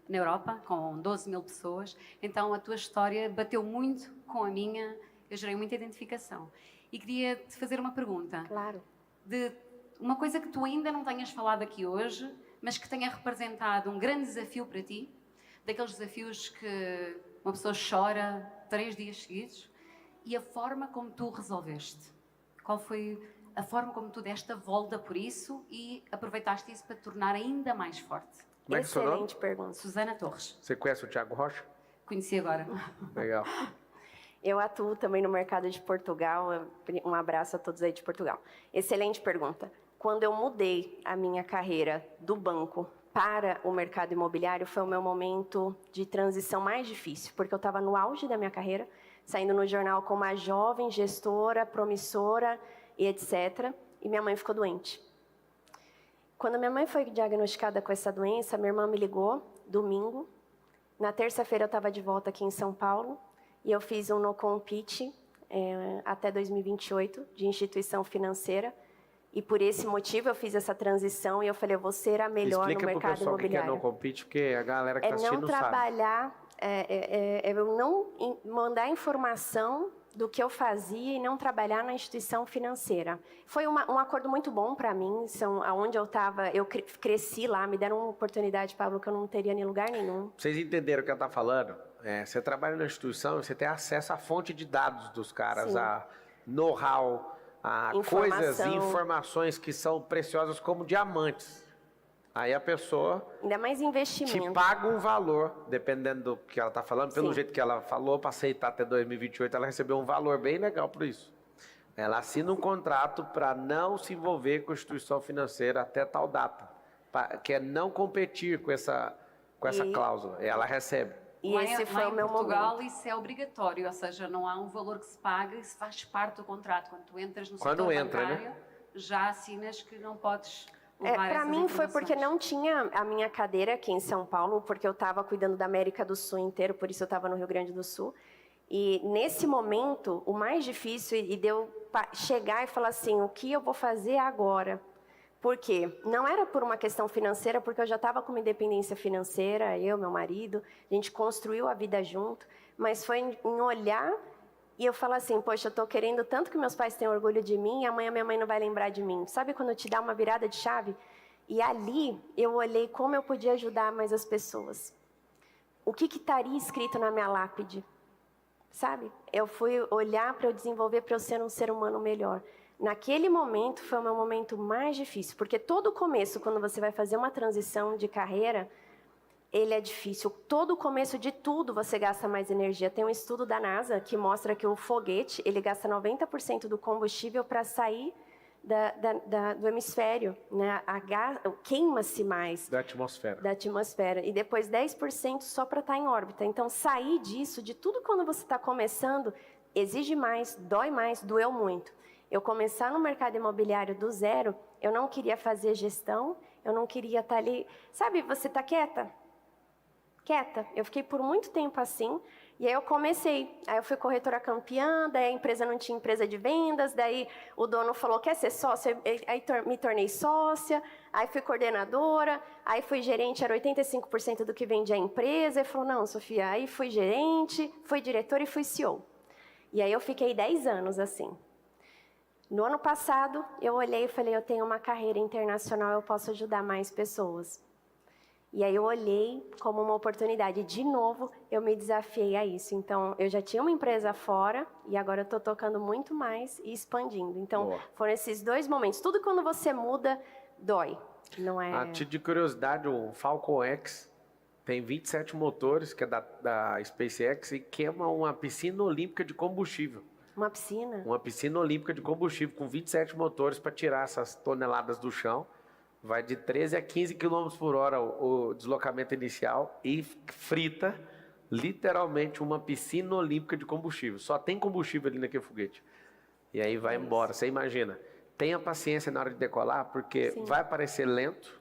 na Europa, com 12 mil pessoas. Então a tua história bateu muito com a minha, eu gerei muita identificação. E queria te fazer uma pergunta. Claro. De uma coisa que tu ainda não tenhas falado aqui hoje, mas que tenha representado um grande desafio para ti, daqueles desafios que uma pessoa chora 3 dias seguidos, e a forma como tu resolveste. Qual foi a forma como tu deste a volta por isso e aproveitaste isso para te tornar ainda mais forte? Como é que é o seu nome? Excelente pergunta. Susana Torres. Você conhece o Thiago Rocha? Conheci agora. Legal. Eu atuo também no mercado de Portugal. Um abraço a todos aí de Portugal. Excelente pergunta. Quando eu mudei a minha carreira do banco para o mercado imobiliário, foi o meu momento de transição mais difícil, porque eu estava no auge da minha carreira, saindo no jornal como uma jovem gestora, promissora e etc. E minha mãe ficou doente. Quando minha mãe foi diagnosticada com essa doença, minha irmã me ligou, domingo. Na terça-feira eu estava de volta aqui em São Paulo e eu fiz um no-compete até 2028 de instituição financeira. E por esse motivo eu fiz essa transição e eu falei, eu vou ser a melhor no mercado imobiliário. Explica pro pessoal o que é no-compete, porque a galera que está assistindo não sabe. É não trabalhar, eu não mandar informação do que eu fazia e não trabalhar na instituição financeira. Foi um acordo muito bom para mim, onde eu estava, eu cresci lá, me deram uma oportunidade, Pablo, que eu não teria em lugar nenhum. Vocês entenderam o que ela está falando? Você trabalha na instituição, você tem acesso à fonte de dados dos caras, Sim. a know-how, a coisas e informações que são preciosas como diamantes. Aí a pessoa ainda mais investimento. Te paga um valor, dependendo do que ela está falando, pelo jeito que ela falou, para aceitar até 2028, ela recebeu um valor bem legal por isso. Ela assina um contrato para não se envolver com a instituição financeira até tal data, que é não competir com essa cláusula. Ela recebe. E esse foi o meu Portugal, momento. isso é obrigatório, ou seja, não há um valor que se paga, isso faz parte do contrato. Quando tu entras no Quando setor entra, bancário, né? Já assinas que não podes... Para mim foi porque não tinha a minha cadeira aqui em São Paulo, porque eu estava cuidando da América do Sul inteiro, por isso eu estava no Rio Grande do Sul. E nesse momento, o mais difícil e deu chegar e falar assim, o que eu vou fazer agora? Por quê? Não era por uma questão financeira, porque eu já estava com uma independência financeira, eu, meu marido, a gente construiu a vida junto, mas foi em olhar e eu falo assim, poxa, eu estou querendo tanto que meus pais tenham orgulho de mim e amanhã minha mãe não vai lembrar de mim. Sabe quando te dá uma virada de chave? E ali eu olhei como eu podia ajudar mais as pessoas. O que estaria escrito na minha lápide? Sabe? Eu fui olhar para eu desenvolver, para eu ser um ser humano melhor. Naquele momento foi o meu momento mais difícil, porque todo começo, quando você vai fazer uma transição de carreira, ele é difícil. Todo começo de tudo você gasta mais energia. Tem um estudo da NASA que mostra que o foguete, ele gasta 90% do combustível para sair do hemisfério, né? Queima-se mais. Da atmosfera. Da atmosfera. E depois 10% só para estar em órbita. Então, sair disso, de tudo quando você está começando, exige mais, dói mais, doeu muito. Eu começar no mercado imobiliário do zero, eu não queria fazer gestão, eu não queria estar ali... Sabe, você está quieta? Quieta. Eu fiquei por muito tempo assim, e aí eu comecei. Aí eu fui corretora campeã, daí a empresa não tinha empresa de vendas, daí o dono falou, quer ser sócia? Aí me tornei sócia, aí fui coordenadora, aí fui gerente, era 85% do que vendia a empresa, ele falou, não, Sofia, aí fui gerente, fui diretora e fui CEO. E aí eu fiquei 10 anos assim. No ano passado, eu olhei e falei, eu tenho uma carreira internacional, eu posso ajudar mais pessoas. E aí eu olhei como uma oportunidade. De novo, eu me desafiei a isso. Então, eu já tinha uma empresa fora e agora eu estou tocando muito mais e expandindo. Então, foram esses 2 momentos. Tudo quando você muda, dói. Não é... A título de curiosidade, o Falcon X tem 27 motores, que é da SpaceX, e queima uma piscina olímpica de combustível. Uma piscina? Uma piscina olímpica de combustível com 27 motores para tirar essas toneladas do chão. Vai de 13 a 15 km por hora o deslocamento inicial e frita literalmente uma piscina olímpica de combustível. Só tem combustível ali naquele foguete. E aí vai embora. Você imagina. Tenha paciência na hora de decolar, porque vai parecer lento,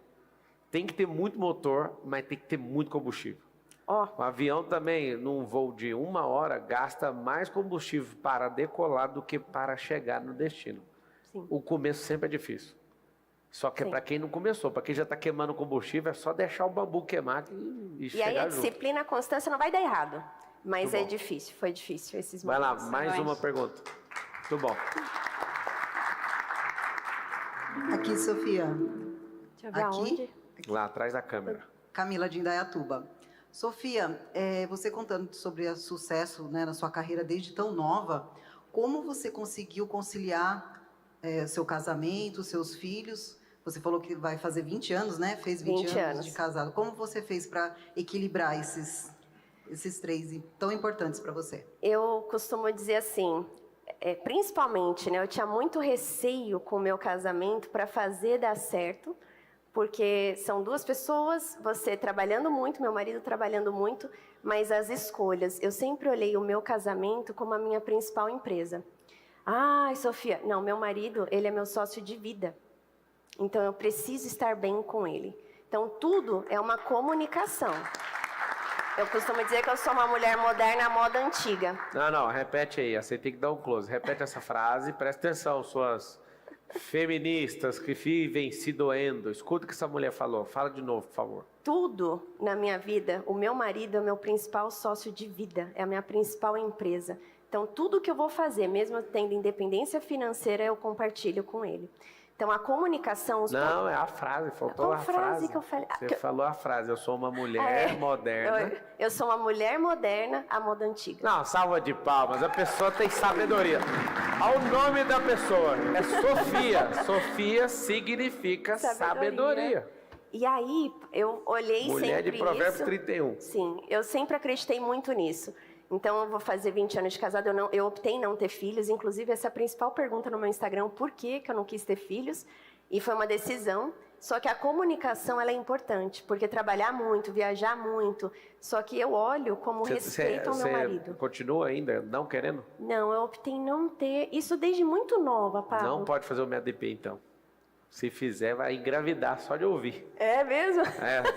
tem que ter muito motor, mas tem que ter muito combustível. Ó, O avião também, num voo de 1 hora, gasta mais combustível para decolar do que para chegar no destino. sim. O começo sempre é difícil. Só que é Sim. para quem não começou. Para quem já está queimando combustível, é só deixar o bambu queimar e E aí a chegar junto. disciplina, a constância não vai dar errado. Mas Muito é bom. difícil, foi difícil esses Vai lá, momentos. mais Vai. uma pergunta. Muito bom. Aqui, Sofia. Deixa eu ver Aqui? aonde. Lá atrás da câmera. Camila de Indaiatuba. Sofia, você contando sobre o sucesso, né, na sua carreira desde tão nova, como você conseguiu conciliar seu casamento, seus filhos? Você falou que vai fazer 20 anos, né? Fez 20 20 anos anos. de casado. Como você fez para equilibrar esses três tão importantes para você? Eu costumo dizer assim, principalmente, né, eu tinha muito receio com o meu casamento para fazer dar certo, porque são duas pessoas, você trabalhando muito, meu marido trabalhando muito, mas as escolhas, eu sempre olhei o meu casamento como a minha principal empresa. Ai, Sofia, não, meu marido, ele é meu sócio de vida, então eu preciso estar bem com ele. Então tudo é uma comunicação. Eu costumo dizer que eu sou uma mulher moderna à moda antiga. Não, repete aí. Você tem que dar um close. Repete essa frase. Presta atenção, suas feministas que vivem se doendo. Escuta o que essa mulher falou. Fala de novo, por favor. Tudo na minha vida, o meu marido é o meu principal sócio de vida, é a minha principal empresa. Então, tudo que eu vou fazer, mesmo tendo independência financeira, eu compartilho com ele. Então, a comunicação... Não, é a frase. Faltou Qual a frase. que eu falei? Você falou a frase. Eu sou uma mulher moderna. Eu sou uma mulher moderna à moda antiga. Não, salva de palmas. A pessoa tem sabedoria. Olha o nome da pessoa. É Sofia. Sofia significa sabedoria. E aí, eu olhei Mulher sempre de Provérbios isso. 31. Sim, eu sempre acreditei muito nisso. Então, eu vou fazer 20 anos de casada, eu optei em não ter filhos. Inclusive, essa é a principal pergunta no meu Instagram, por que eu não quis ter filhos? E foi uma decisão. Só que a comunicação, ela é importante, porque trabalhar muito, viajar muito, só que eu olho como respeito ao meu marido. Continua ainda não querendo? Não, eu optei em não ter, isso desde muito nova, Pablo. Não pode fazer o MEDP, então. Se fizer, vai engravidar só de ouvir. É mesmo?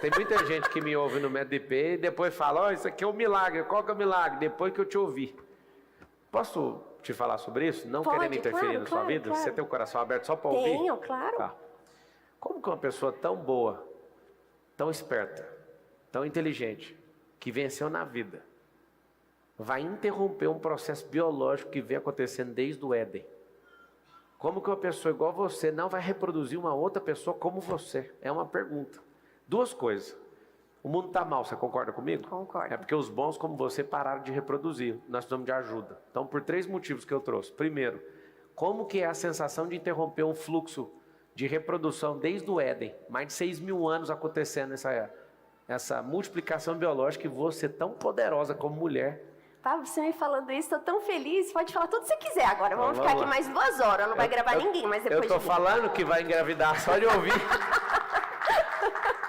Tem muita gente que me ouve no MEDP e depois fala, ó, isso aqui é um milagre. Qual que é o milagre? Depois que eu te ouvi. Posso te falar sobre isso? Não Pode, querendo interferir claro, na sua claro, vida? claro. Você tem o coração aberto só para ouvir? Tenho, claro. Tá. Como que uma pessoa tão boa, tão esperta, tão inteligente, que venceu na vida, vai interromper um processo biológico que vem acontecendo desde o Éden? Como que uma pessoa igual você não vai reproduzir uma outra pessoa como você? É uma pergunta. Duas coisas. O mundo está mal, você concorda comigo? Concordo. É porque os bons como você pararam de reproduzir. Nós precisamos de ajuda. Então, por 3 motivos que eu trouxe. Primeiro, como que é a sensação de interromper um fluxo de reprodução desde o Éden? Mais de 6.000 anos acontecendo essa multiplicação biológica e você tão poderosa como mulher. Pablo, você me falando isso, estou tão feliz. Pode falar tudo que você quiser agora. Vamos Vamos ficar lá. aqui mais 2 horas. Não vai gravar ninguém, mas depois Eu tô de mim. falando que vai engravidar só de ouvir.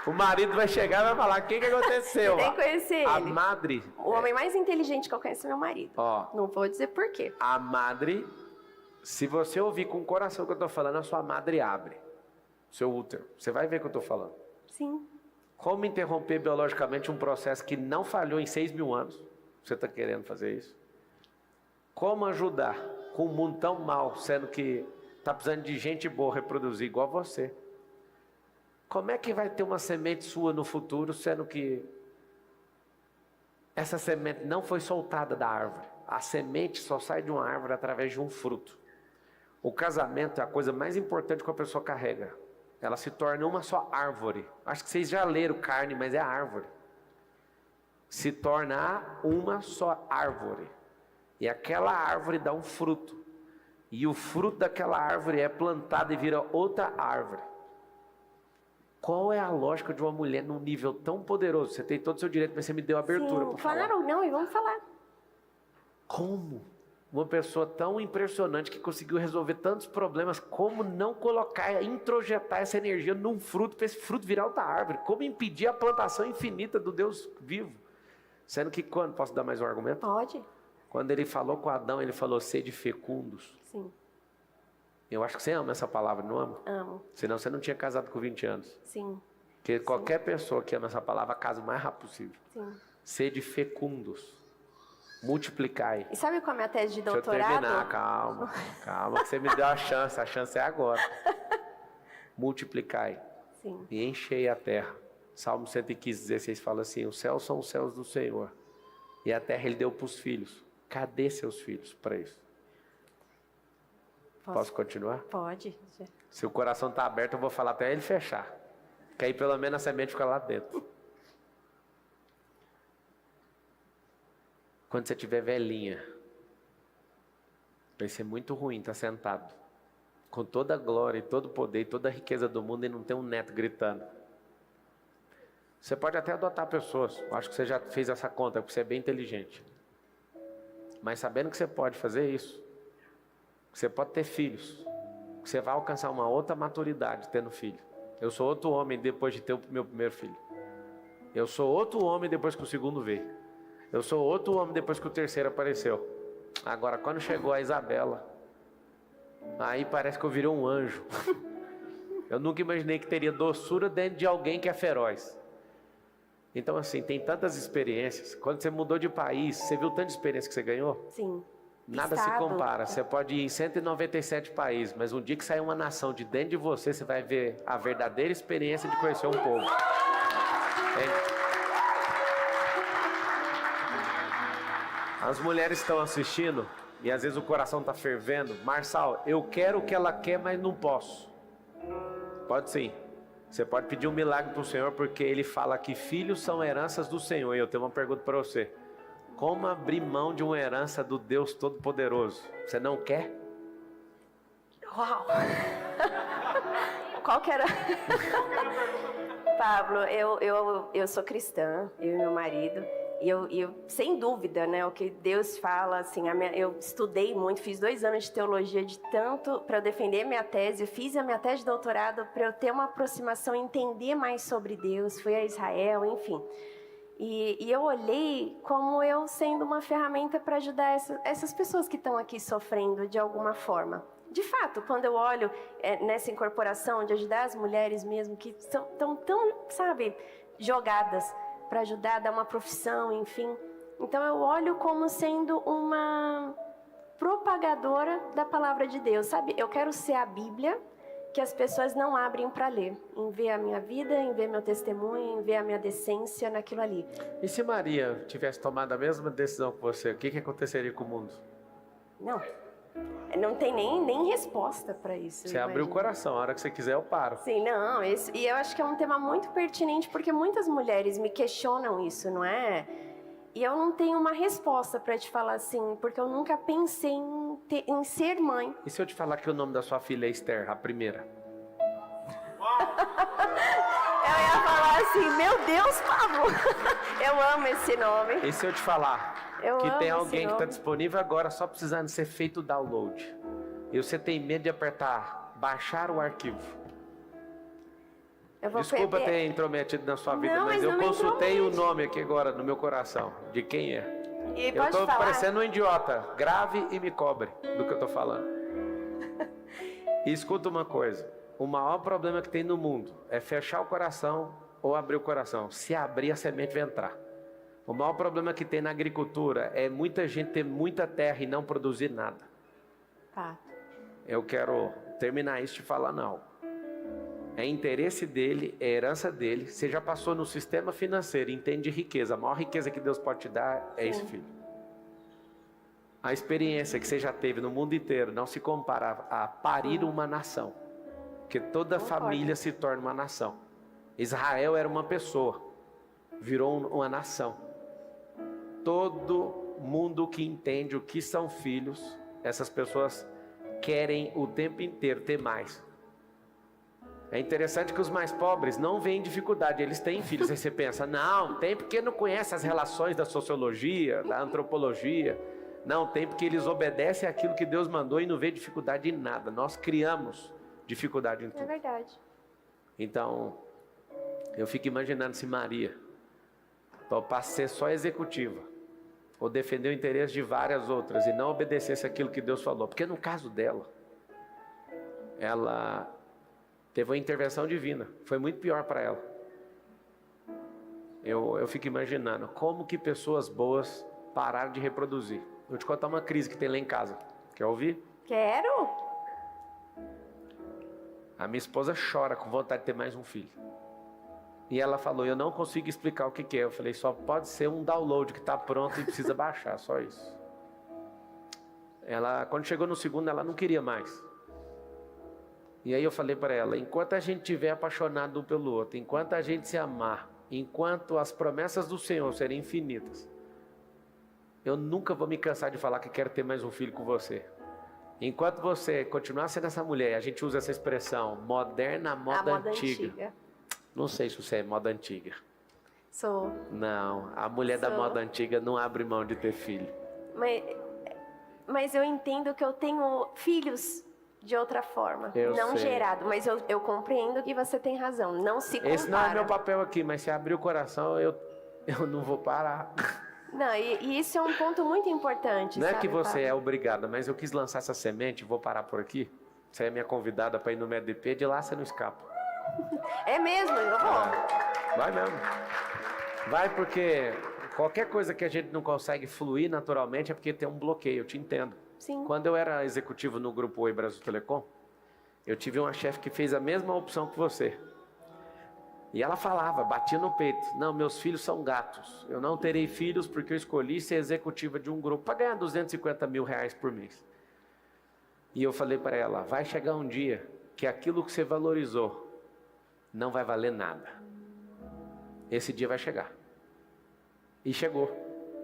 O marido vai chegar e vai falar, o que aconteceu? Tem que conhecer A ele. madre... O homem mais inteligente que eu conheço é meu marido. Ó. Não vou dizer por quê. A madre, se você ouvir com o coração que eu tô falando, a sua madre abre. Seu útero. Você vai ver o que eu tô falando. Sim. Como interromper biologicamente um processo que não falhou em 6.000 anos? Você está querendo fazer isso? Como ajudar com um mundo tão mal, sendo que está precisando de gente boa reproduzir igual você? Como é que vai ter uma semente sua no futuro, sendo que essa semente não foi soltada da árvore? A semente só sai de uma árvore através de um fruto. O casamento é a coisa mais importante que a pessoa carrega. Ela se torna uma só árvore. Acho que vocês já leram carne, mas é árvore. Se torna uma só árvore. E aquela árvore dá um fruto. E o fruto daquela árvore é plantado e vira outra árvore. Qual é a lógica de uma mulher num nível tão poderoso? Você tem todo o seu direito, mas você me deu abertura Sim, para falar. claro, não, e vamos falar. Como? Uma pessoa tão impressionante que conseguiu resolver tantos problemas, como não colocar, introjetar essa energia num fruto, para esse fruto virar outra árvore? Como impedir a plantação infinita do Deus vivo? Sendo que quando, posso dar mais um argumento? Pode? Quando ele falou com Adão, ele falou, sede fecundos. Sim, Eu acho que você ama essa palavra, não ama? amo. Senão você não tinha casado com 20 anos. Sim, Porque qualquer pessoa que ama essa palavra, casa o mais rápido possível. sim. Sede fecundos. Multiplicai. E sabe qual é a minha tese de Deixa eu doutorado? terminar, calma, que você me deu a chance é agora. Multiplicai Sim. e enchei a terra. Salmo 115:16 fala assim: os céus são os céus do Senhor, e a terra ele deu para os filhos. Cadê seus filhos para isso? Posso continuar? Pode. Se o coração está aberto, eu vou falar até ele fechar, que aí pelo menos a semente fica lá dentro. Quando você tiver velhinha, vai ser muito ruim estar sentado com toda a glória e todo o poder e toda a riqueza do mundo e não ter um neto gritando. Você pode até adotar pessoas. Eu acho que você já fez essa conta, porque você é bem inteligente. Mas sabendo que você pode fazer isso, que você pode ter filhos, que você vai alcançar uma outra maturidade tendo filho. Eu sou outro homem depois de ter o meu primeiro filho. Eu sou outro homem depois que o segundo veio. Eu sou outro homem depois que o terceiro apareceu. Agora, quando chegou a Isabela, aí parece que eu virei um anjo. Eu nunca imaginei que teria doçura dentro de alguém que é feroz. Então, assim, tem tantas experiências. Quando você mudou de país, você viu tanta experiência que você ganhou? Sim. Nada se compara. Você pode ir em 197 países, mas um dia que sair uma nação de dentro de você, você vai ver a verdadeira experiência de conhecer um povo. As mulheres estão assistindo e às vezes o coração está fervendo. Marçal, eu quero o que ela quer, mas não posso. Pode sim. Você pode pedir um milagre para o Senhor, porque Ele fala que filhos são heranças do Senhor. E eu tenho uma pergunta para você. Como abrir mão de uma herança do Deus Todo-Poderoso? Você não quer? Uau! Qual que era? Pablo, eu sou cristã, eu e meu marido. E eu, sem dúvida, né, o que Deus fala, assim, eu estudei muito, fiz 2 anos de teologia de tanto para eu defender minha tese, fiz a minha tese de doutorado para eu ter uma aproximação, entender mais sobre Deus, fui a Israel, enfim. E eu olhei como eu sendo uma ferramenta para ajudar essas pessoas que estão aqui sofrendo de alguma forma. De fato, quando eu olho nessa incorporação de ajudar as mulheres mesmo que estão tão, sabe, jogadas, para ajudar a dar uma profissão, enfim. Então eu olho como sendo uma propagadora da palavra de Deus, sabe? Eu quero ser a Bíblia que as pessoas não abrem para ler, em ver a minha vida, em ver meu testemunho, em ver a minha decência naquilo ali. E se Maria tivesse tomado a mesma decisão que você, o que aconteceria com o mundo? Não tem nem resposta para isso. Você abriu o coração, a hora que você quiser eu paro. Sim, não, e eu acho que é um tema muito pertinente, porque muitas mulheres me questionam isso, não é? E eu não tenho uma resposta para te falar assim, porque eu nunca pensei em ser mãe. E se eu te falar que o nome da sua filha é Esther, a primeira? Eu ia falar assim, meu Deus, Pablo, eu amo esse nome. E se eu te falar que tem alguém que está disponível agora, só precisando ser feito o download, e você tem medo de apertar, baixar o arquivo? Desculpa ter intrometido na sua vida, mas eu consultei o nome aqui agora no meu coração, de quem é. E eu estou parecendo um idiota, grave e me cobre do que eu estou falando. E escuta uma coisa, o maior problema que tem no mundo é fechar o coração ou abrir o coração. Se abrir, a semente vai entrar. O maior problema que tem na agricultura é muita gente ter muita terra e não produzir nada. Tá. Eu quero terminar isso e te falar não. É interesse dele, é herança dele. Você já passou no sistema financeiro, entende riqueza. A maior riqueza que Deus pode te dar é esse filho. A experiência que você já teve no mundo inteiro não se compara a parir uma nação. Porque toda família se torna uma nação. Israel era uma pessoa, virou uma nação. Todo mundo que entende o que são filhos, essas pessoas querem o tempo inteiro ter mais. É interessante que os mais pobres não veem dificuldade, eles têm filhos. Aí você pensa, não, tem porque não conhece as relações da sociologia, da antropologia. Não, tem porque eles obedecem àquilo que Deus mandou e não vê dificuldade em nada. Nós criamos dificuldade em tudo. É verdade. Então, eu fico imaginando se Maria topasse ser só executiva, ou defender o interesse de várias outras e não obedecesse aquilo que Deus falou. Porque no caso dela, ela teve uma intervenção divina. Foi muito pior para ela. Eu fico imaginando como que pessoas boas pararam de reproduzir. Vou te contar uma crise que tem lá em casa. Quer ouvir? Quero. A minha esposa chora com vontade de ter mais um filho. E ela falou, eu não consigo explicar o que que é. Eu falei, só pode ser um download que está pronto e precisa baixar, só isso. Ela, quando chegou no segundo, ela não queria mais. E aí eu falei para ela, enquanto a gente estiver apaixonado um pelo outro, enquanto a gente se amar, enquanto as promessas do Senhor serem infinitas, eu nunca vou me cansar de falar que quero ter mais um filho com você. Enquanto você continuar sendo essa mulher, a gente usa essa expressão, moderna, moda antiga. Não sei se você é moda antiga. Sou. Não, a mulher da moda antiga não abre mão de ter filho. Mas eu entendo que eu tenho filhos de outra forma. Eu não sei. gerado, mas eu compreendo que você tem razão. Não se compara. Esse não é meu papel aqui, mas se abrir o coração, eu não vou parar. Não, e isso é um ponto muito importante. Não é sabe, que você Pablo? é obrigada, mas eu quis lançar essa semente, vou parar por aqui. Você é minha convidada para ir no MedDP, de lá você não escapa. É mesmo, eu vou. Vai mesmo. Vai porque qualquer coisa que a gente não consegue fluir naturalmente é porque tem um bloqueio, eu te entendo. Sim. Quando eu era executivo no Grupo Oi Brasil Telecom, eu tive uma chefe que fez a mesma opção que você. E ela falava, batia no peito, não, meus filhos são gatos. Eu não terei filhos porque eu escolhi ser executiva de um grupo para ganhar 250 mil reais por mês. E eu falei para ela, vai chegar um dia que aquilo que você valorizou não vai valer nada. Esse dia vai chegar. E chegou.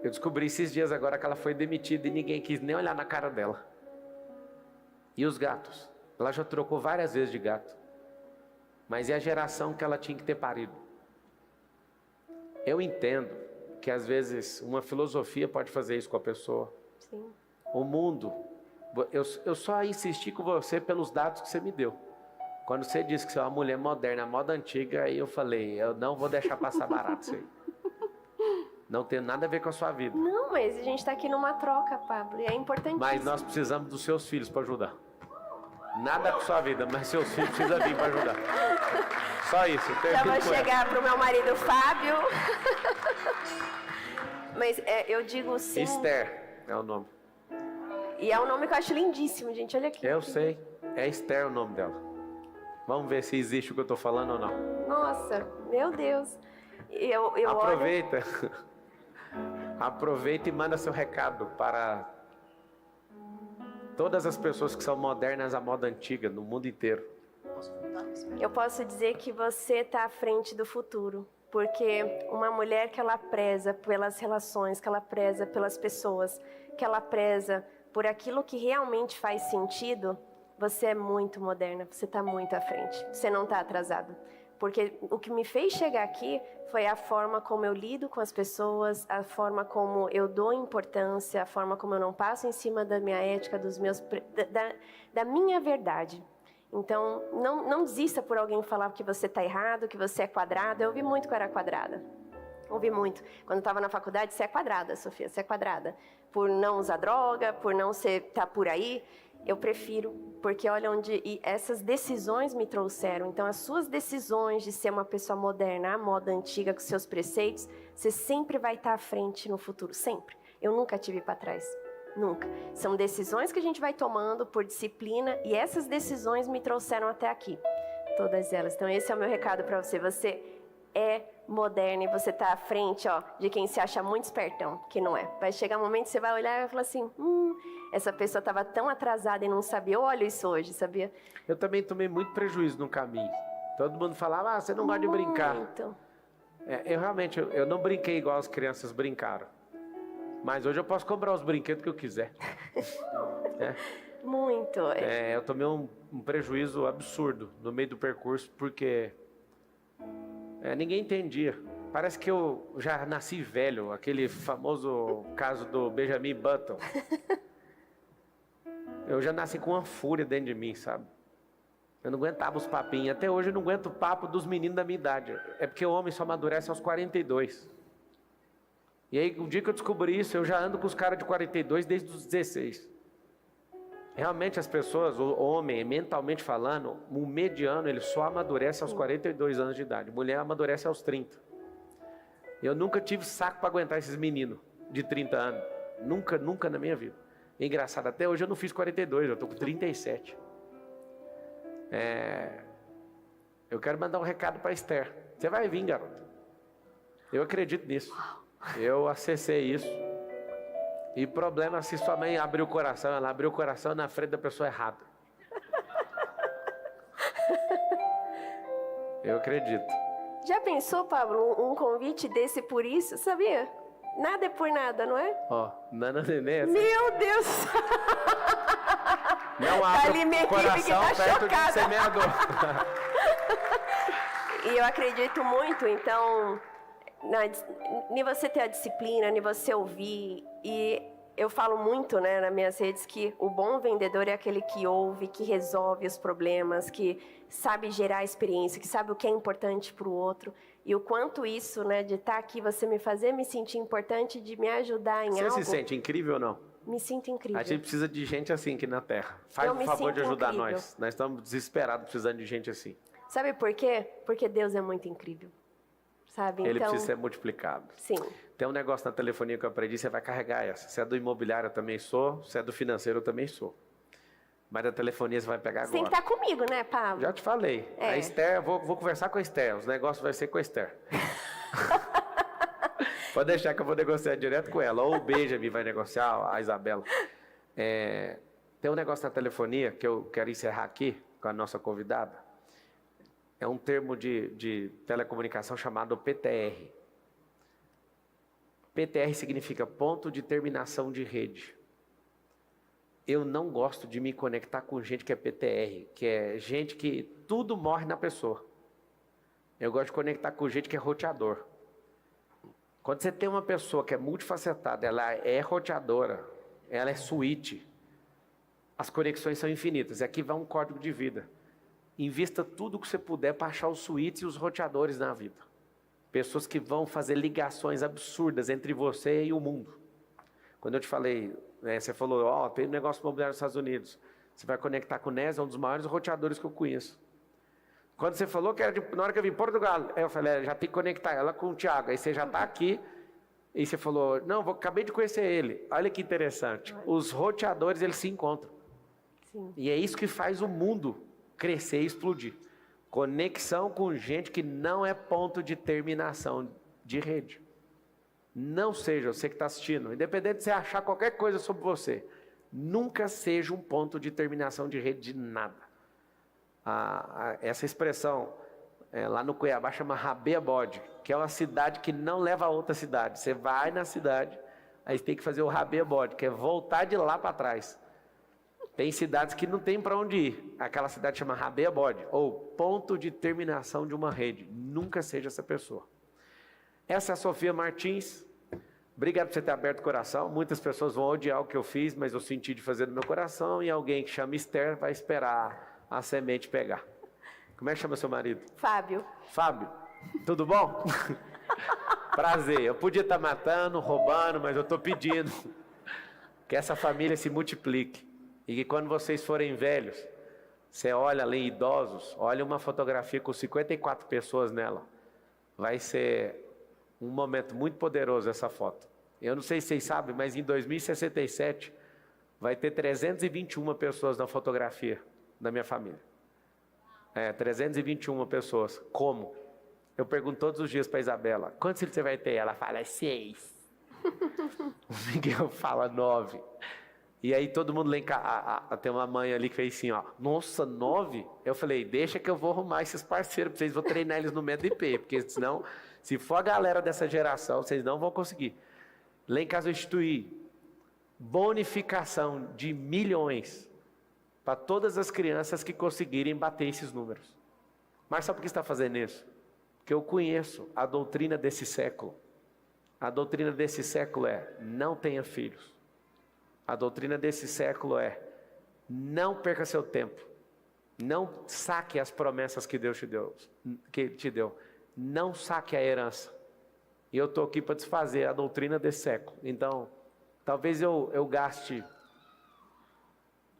Eu descobri esses dias agora que ela foi demitida e ninguém quis nem olhar na cara dela. E os gatos? Ela já trocou várias vezes de gato. Mas é a geração que ela tinha que ter parido. Eu entendo que às vezes uma filosofia pode fazer isso com a pessoa. Sim. O mundo, eu só insisti com você pelos dados que você me deu. Quando você disse que você é uma mulher moderna, moda antiga, aí eu falei, eu não vou deixar passar barato isso aí. Não tem nada a ver com a sua vida. Não, mas a gente está aqui numa troca, Pablo, e é importantíssimo. Mas nós precisamos dos seus filhos para ajudar. Nada com sua vida, mas seus filhos precisam vir para ajudar. Só isso. Já vou chegar pro meu marido Fábio. Mas eu digo sim. Esther é o nome. E é um nome que eu acho lindíssimo, gente. Olha aqui. Eu sei. É Esther o nome dela. Vamos ver se existe o que eu estou falando ou não. Nossa, meu Deus. Eu Aproveita. Aproveita e manda seu recado para todas as pessoas que são modernas à moda antiga no mundo inteiro. Eu posso dizer que você está à frente do futuro. Porque uma mulher que ela preza pelas relações, que ela preza pelas pessoas, que ela preza por aquilo que realmente faz sentido, você é muito moderna, você está muito à frente, você não está atrasado. Porque o que me fez chegar aqui foi a forma como eu lido com as pessoas, a forma como eu dou importância, a forma como eu não passo em cima da minha ética, dos meus, da minha verdade. Então, não desista por alguém falar que você está errado, que você é quadrada. Eu ouvi muito que eu era quadrada. Ouvi muito. Quando eu estava na faculdade, você é quadrada, Sofia, você é quadrada. Por não usar droga, por não estar por aí. Eu prefiro, porque olha onde essas decisões me trouxeram. Então, as suas decisões de ser uma pessoa moderna, à moda antiga, com seus preceitos, você sempre vai estar à frente no futuro, sempre. Eu nunca tive para trás, nunca. São decisões que a gente vai tomando por disciplina e essas decisões me trouxeram até aqui, todas elas. Então, esse é o meu recado para você. Você é moderna e você está à frente, ó, de quem se acha muito espertão, que não é. Vai chegar um momento que você vai olhar e vai falar assim, essa pessoa estava tão atrasada e não sabia. Eu olho isso hoje, sabia? Eu também tomei muito prejuízo no caminho. Todo mundo falava, você não gosta de brincar. Eu realmente, eu não brinquei igual as crianças brincaram. Mas hoje eu posso comprar os brinquedos que eu quiser. Muito. Eu tomei um prejuízo absurdo no meio do percurso, porque ninguém entendia. Parece que eu já nasci velho, aquele famoso caso do Benjamin Button. Eu já nasci com uma fúria dentro de mim, sabe? Eu não aguentava os papinhos. Até hoje eu não aguento o papo dos meninos da minha idade. É porque o homem só amadurece aos 42. E aí, o dia que eu descobri isso, eu já ando com os caras de 42 desde os 16. Realmente as pessoas, o homem, mentalmente falando, o mediano, ele só amadurece aos 42 anos de idade. Mulher amadurece aos 30. Eu nunca tive saco para aguentar esses meninos de 30 anos. Nunca, nunca na minha vida. Engraçado, até hoje eu não fiz 42, eu estou com 37. Eu quero mandar um recado para Esther. Você vai vir, garota. Eu acredito nisso. Eu acessei isso. E problema se sua mãe abriu o coração, ela abriu o coração na frente da pessoa errada. Eu acredito. Já pensou, Pablo, um convite desse por isso? Sabia? Nada é por nada, não é? Ó, Nana Nenê. Meu Deus! Não Tá ali abre minha o equipe que coração tá perto de chocada. semeador. E eu acredito muito, então, nem você ter a disciplina, nem você ouvir. E eu falo muito, né, nas minhas redes que o bom vendedor é aquele que ouve, que resolve os problemas, que sabe gerar experiência, que sabe o que é importante para o outro. E o quanto isso, né, de estar aqui, você me fazer me sentir importante, de me ajudar em Você algo. se sente incrível ou não? Me sinto incrível. A gente precisa de gente assim aqui na Terra. Faz Eu o me favor de sinto ajudar incrível. nós. Nós estamos desesperados precisando de gente assim. Sabe por quê? Porque Deus é muito incrível. Sabe? Ele Então, precisa ser multiplicado. sim. Tem um negócio na telefonia que eu aprendi, você vai carregar essa. Se é do imobiliário, eu também sou. Se é do financeiro, eu também sou. Mas da telefonia você vai pegar Você tem agora. que estar comigo, né, Pablo? Já te falei. É. A Esther, vou conversar com a Esther. Os negócios vai ser com a Esther. Pode deixar que eu vou negociar direto com ela. Ou o Benjamin vai negociar, a Isabela. Tem um negócio na telefonia que eu quero encerrar aqui com a nossa convidada. É um termo de telecomunicação chamado PTR. PTR significa ponto de terminação de rede. Eu não gosto de me conectar com gente que é PTR, que é gente que tudo morre na pessoa. Eu gosto de conectar com gente que é roteador. Quando você tem uma pessoa que é multifacetada, ela é roteadora, ela é switch, as conexões são infinitas. E aqui vai um código de vida. Invista tudo que você puder para achar os switches e os roteadores na vida. Pessoas que vão fazer ligações absurdas entre você e o mundo. Quando eu te falei, né, você falou, tem um negócio imobiliário nos Estados Unidos. Você vai conectar com o NES, é um dos maiores roteadores que eu conheço. Quando você falou que era na hora que eu vim em Portugal, aí eu falei, já tem que conectar ela com o Thiago. Aí você já está aqui, e você falou, não, acabei de conhecer ele. Olha que interessante. Os roteadores, eles se encontram. Sim. E é isso que faz o mundo crescer e explodir. Conexão com gente que não é ponto de terminação de rede. Não seja, você que está assistindo, independente de você achar qualquer coisa sobre você, nunca seja um ponto de terminação de rede de nada. Essa expressão, lá no Cuiabá, chama Rabeia Bode, que é uma cidade que não leva a outra cidade. Você vai na cidade, aí tem que fazer o Rabeia Bode, que é voltar de lá para trás. Tem cidades que não tem para onde ir. Aquela cidade chama Rabeia Bode, ou ponto de terminação de uma rede. Nunca seja essa pessoa. Essa é a Sofia Martins. Obrigado por você ter aberto o coração. Muitas pessoas vão odiar o que eu fiz, mas eu senti de fazer no meu coração. E alguém que chama Esther vai esperar a semente pegar. Como é que chama seu marido? Fábio. Fábio. Tudo bom? Prazer. Eu podia estar matando, roubando, mas eu estou pedindo que essa família se multiplique. E que quando vocês forem velhos, você olha ali idosos, olha uma fotografia com 54 pessoas nela. Vai ser um momento muito poderoso essa foto. Eu não sei se vocês sabem, mas em 2067 vai ter 321 pessoas na fotografia da minha família. 321 pessoas. Como? Eu pergunto todos os dias para Isabela, quantos filhos você vai ter? Ela fala, 6. O Miguel fala 9. E aí todo mundo lá em casa, tem uma mãe ali que fez assim, nossa, 9? Eu falei, deixa que eu vou arrumar esses parceiros para vocês, vou treinar eles no método IP, porque senão, se for a galera dessa geração, vocês não vão conseguir. Lá em casa eu instituí bonificação de milhões para todas as crianças que conseguirem bater esses números. Mas sabe por que está fazendo isso? Porque eu conheço a doutrina desse século. A doutrina desse século é, não tenha filhos. A doutrina desse século é, não perca seu tempo. Não saque as promessas que Deus te deu. Não saque a herança. E eu estou aqui para desfazer a doutrina desse século. Então, talvez eu gaste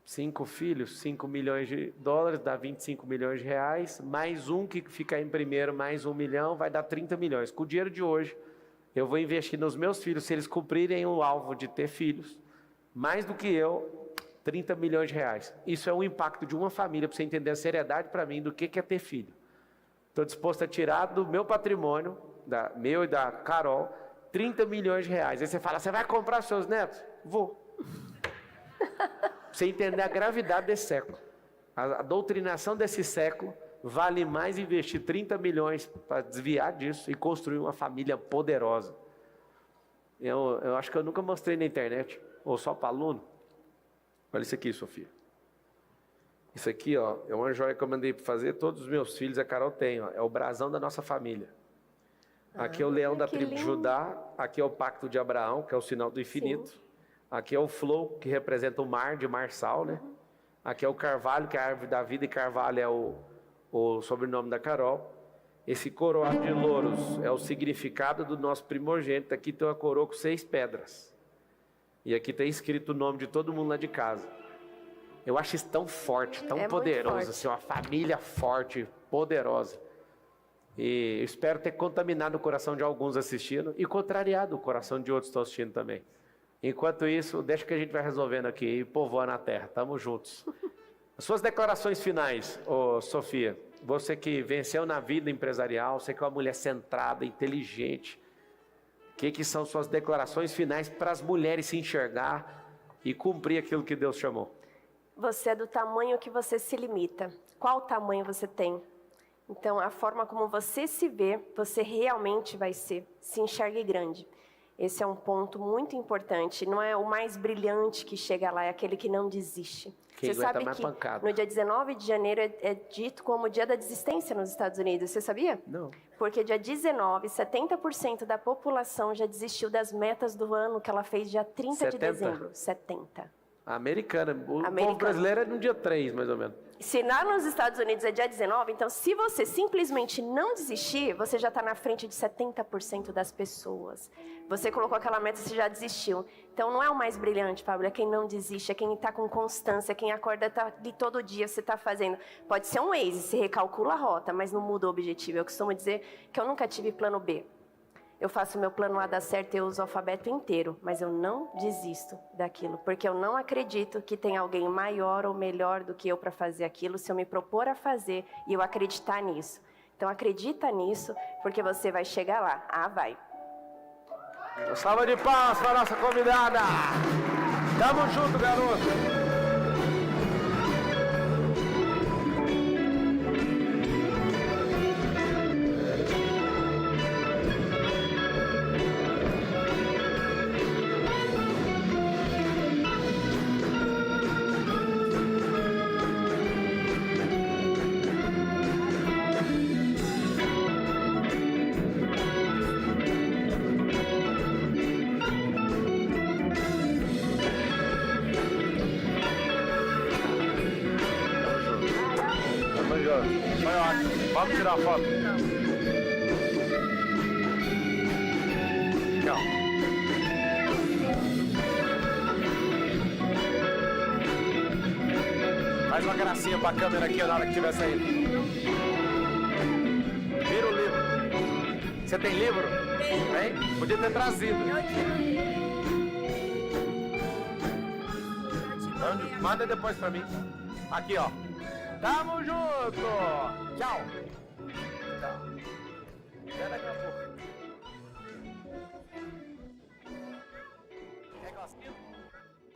5 filhos, 5 milhões de dólares, dá 25 milhões de reais, mais um que ficar em primeiro, mais 1 milhão, vai dar 30 milhões. Com o dinheiro de hoje, eu vou investir nos meus filhos, se eles cumprirem o alvo de ter filhos, mais do que eu, 30 milhões de reais. Isso é o impacto de uma família, para você entender a seriedade para mim do que é ter filho. Estou disposto a tirar do meu patrimônio, meu e da Carol, 30 milhões de reais. Aí você fala, você vai comprar seus netos? Vou. Pra você entender a gravidade desse século. A doutrinação desse século vale mais investir 30 milhões para desviar disso e construir uma família poderosa. Eu acho que eu nunca mostrei na internet, ou só para aluno. Olha isso aqui, Sofia. Isso aqui, ó, é uma joia que eu mandei para fazer, todos os meus filhos, a Carol tem, ó, é o brasão da nossa família. Aqui é o leão da tribo de Judá, aqui é o pacto de Abraão, que é o sinal do infinito. Sim. Aqui é o flow, que representa o mar de Marçal, né? Aqui é o carvalho, que é a árvore da vida, e carvalho é o sobrenome da Carol. Esse coroado de louros é o significado do nosso primogênito. Aqui tem uma coroa com 6 pedras. E aqui tem escrito o nome de todo mundo lá de casa. Eu acho isso tão forte, tão poderoso, assim, uma família forte, poderosa. E eu espero ter contaminado o coração de alguns assistindo e contrariado o coração de outros que estão assistindo também. Enquanto isso, deixa que a gente vai resolvendo aqui e povoando a terra. Tamo juntos. As suas declarações finais, Sofia. Você que venceu na vida empresarial, você que é uma mulher centrada, inteligente. O que são suas declarações finais para as mulheres se enxergar e cumprir aquilo que Deus chamou? Você é do tamanho que você se limita. Qual tamanho você tem? Então, a forma como você se vê, você realmente vai ser. Se enxergue grande. Esse é um ponto muito importante. Não é o mais brilhante que chega lá, é aquele que não desiste. Quem você sabe que no dia 19 de janeiro é dito como o dia da desistência nos Estados Unidos. Você sabia? Não. Porque dia 19, 70% da população já desistiu das metas do ano que ela fez dia 30 de dezembro. 70%. A americana. O povo brasileiro é no dia 3, mais ou menos. Se lá nos Estados Unidos é dia 19, então se você simplesmente não desistir, você já está na frente de 70% das pessoas. Você colocou aquela meta, você já desistiu. Então não é o mais brilhante, Pablo, é quem não desiste, é quem está com constância, quem acorda de todo dia, você está fazendo. Pode ser um Waze, você recalcula a rota, mas não muda o objetivo. Eu costumo dizer que eu nunca tive plano B. Eu faço meu plano A dar certo e eu uso o alfabeto inteiro, mas eu não desisto daquilo, porque eu não acredito que tem alguém maior ou melhor do que eu para fazer aquilo, se eu me propor a fazer e eu acreditar nisso. Então acredita nisso, porque você vai chegar lá. Ah, vai. Uma salva de palmas para a nossa convidada. Tamo junto, garoto. Foi ótimo. Vamos tirar a foto. Tchau. Faz uma gracinha pra câmera aqui na hora que estiver saindo. Vira o livro. Você tem livro? Tem. Podia ter trazido. Manda depois pra mim. Aqui, ó. Tamo junto! Tchau! Tchau. Até daqui a pouco. Quer gostinho?